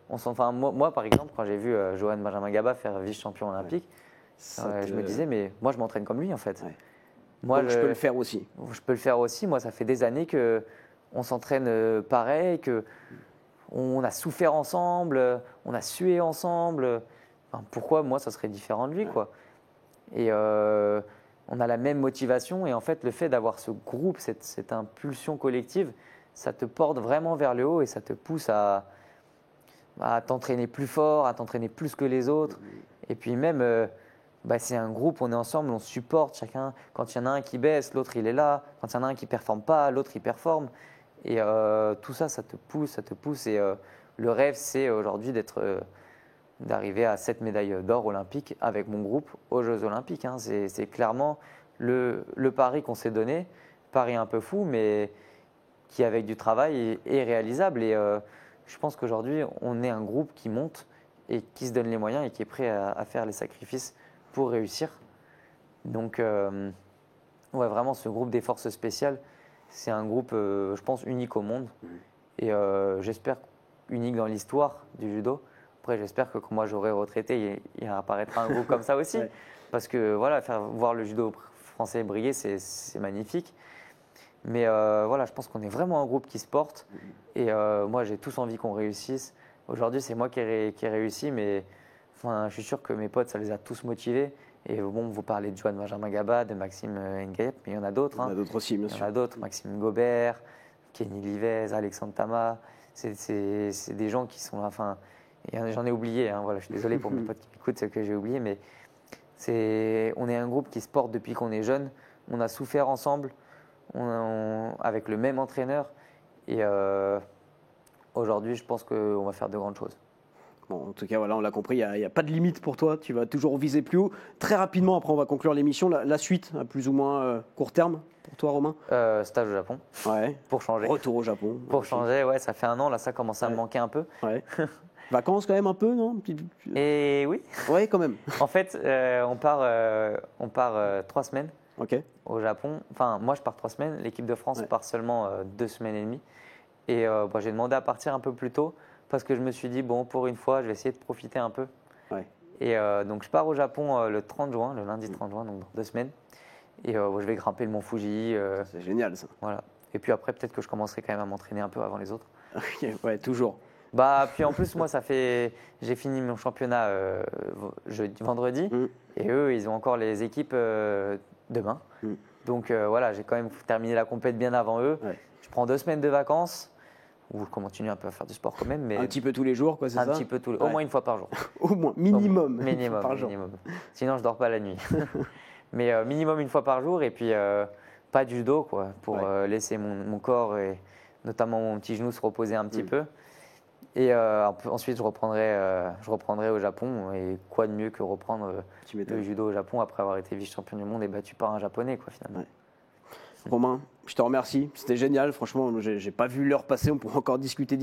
moi, par exemple, quand j'ai vu Johan Benjamin Gaba faire vice-champion olympique, je me disais, mais moi, je m'entraîne comme lui, en fait. Moi, donc, je peux le faire aussi. Je peux le faire aussi. Moi, ça fait des années qu'on s'entraîne pareil, qu'on a souffert ensemble, on a sué ensemble. Enfin, pourquoi moi, ça serait différent de lui, quoi. Et on a la même motivation. Et en fait, le fait d'avoir ce groupe, cette impulsion collective, ça te porte vraiment vers le haut et ça te pousse à t'entraîner plus fort, à t'entraîner plus que les autres. Et puis même, c'est un groupe, on est ensemble, on se supporte chacun. Quand il y en a un qui baisse, l'autre il est là. Quand il y en a un qui ne performe pas, l'autre il performe. Et tout ça, ça te pousse. Et le rêve, c'est aujourd'hui d'arriver à 7 médailles d'or olympiques avec mon groupe aux Jeux Olympiques. C'est clairement le pari qu'on s'est donné, pari un peu fou, mais qui avec du travail est réalisable. Et je pense qu'aujourd'hui, on est un groupe qui monte et qui se donne les moyens et qui est prêt à faire les sacrifices pour réussir. Donc, ouais, vraiment, ce groupe des forces spéciales, c'est un groupe, je pense, unique au monde. Et j'espère unique dans l'histoire du judo. Après, j'espère que quand moi j'aurai retraité, il apparaîtra un groupe comme ça aussi. Ouais. Parce que voilà, voir le judo français briller, c'est magnifique. Mais voilà, je pense qu'on est vraiment un groupe qui se porte. Et moi, j'ai tous envie qu'on réussisse. Aujourd'hui, c'est moi qui ai réussi, mais enfin, je suis sûr que mes potes, ça les a tous motivés. Et bon, vous parlez de Johan Benjamin Gaba, de Maxime Ngayep, mais il y en a d'autres. Il y en a d'autres aussi, bien sûr. Il y en a d'autres, Maxime Gobert, Kenny Livez, Alexandre Tama. C'est des gens qui sont là. Enfin, j'en ai oublié, hein, voilà, je suis désolé pour mes potes qui m'écoutent, c'est que j'ai oublié, mais on est un groupe qui se porte depuis qu'on est jeune. On a souffert ensemble, avec le même entraîneur. Et aujourd'hui, je pense qu'on va faire de grandes choses. Bon, en tout cas, voilà, on l'a compris, il n'y a pas de limite pour toi. Tu vas toujours viser plus haut. Très rapidement, après, on va conclure l'émission. La suite, à plus ou moins court terme pour toi, Romain? Stage au Japon. Ouais. Pour changer. Retour au Japon. Pour changer, ouais, ça fait 1 an. Là, ça commence à me manquer un peu. Ouais. Vacances quand même un peu, non? Et oui. Ouais, quand même. En fait, on part 3 semaines au Japon. Enfin, moi, je pars 3 semaines. L'équipe de France part seulement 2 semaines et demie. Et j'ai demandé à partir un peu plus tôt parce que je me suis dit, bon, pour une fois, je vais essayer de profiter un peu. Ouais. Et donc, je pars au Japon le 30 juin, le lundi 30 juin, donc dans 2 semaines. Et je vais grimper le mont Fuji. C'est génial, ça. Voilà. Et puis après, peut-être que je commencerai quand même à m'entraîner un peu avant les autres. Ouais, toujours. Puis en plus, moi, j'ai fini mon championnat vendredi. Et eux, ils ont encore les équipes demain. Donc voilà, j'ai quand même terminé la compète bien avant eux. Ouais. Je prends 2 semaines de vacances. Ou je continue un peu à faire du sport quand même. Mais un petit peu tous les jours, quoi, c'est ça? Un petit peu au moins 1 fois par jour. Au moins, minimum. Minimum par jour. Sinon, je dors pas la nuit. Mais minimum 1 fois par jour. Et puis, pas de judo, quoi, pour laisser mon corps et notamment mon petit genou se reposer un petit peu. Et ensuite, je reprendrai au Japon. Et quoi de mieux que reprendre le judo au Japon après avoir été vice-champion du monde et battu par un Japonais, quoi, finalement. Ouais. Romain, je te remercie. C'était génial. Franchement, j'ai pas vu l'heure passer. On pourrait encore discuter.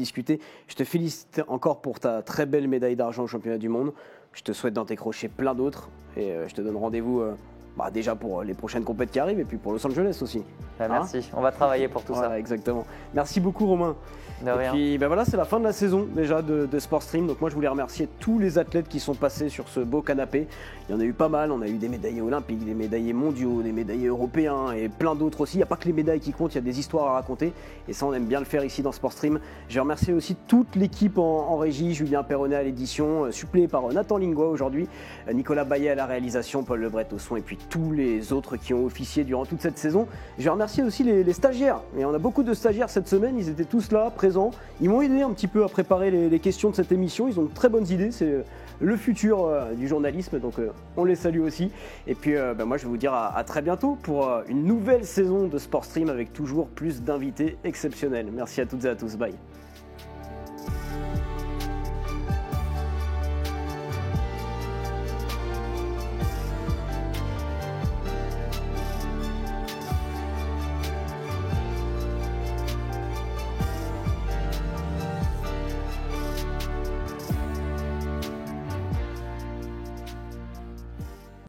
Je te félicite encore pour ta très belle médaille d'argent au championnat du monde. Je te souhaite d'en décrocher plein d'autres. Et je te donne rendez-vous déjà pour les prochaines compétitions qui arrivent et puis pour Los Angeles aussi. Merci. On va travailler pour tout ça. Exactement. Merci beaucoup, Romain. De rien. Et puis voilà, c'est la fin de la saison déjà de Sport Stream. Donc moi je voulais remercier tous les athlètes qui sont passés sur ce beau canapé. Il y en a eu pas mal, on a eu des médaillés olympiques, des médaillés mondiaux, des médaillés européens et plein d'autres aussi. Il n'y a pas que les médailles qui comptent, il y a des histoires à raconter. Et ça on aime bien le faire ici dans Sport Stream. Je vais remercier aussi toute l'équipe en régie, Julien Perronnet à l'édition, suppléé par Nathan Lingua aujourd'hui, Nicolas Baillet à la réalisation, Paul Lebret au son et puis tous les autres qui ont officié durant toute cette saison. Je vais remercier aussi les stagiaires. Et on a beaucoup de stagiaires cette semaine, ils étaient tous là, présents. Ils m'ont aidé un petit peu à préparer les questions de cette émission. Ils ont de très bonnes idées. C'est le futur du journalisme. Donc on les salue aussi. Et puis moi je vais vous dire à très bientôt pour une nouvelle saison de Sport Stream avec toujours plus d'invités exceptionnels. Merci à toutes et à tous. Bye.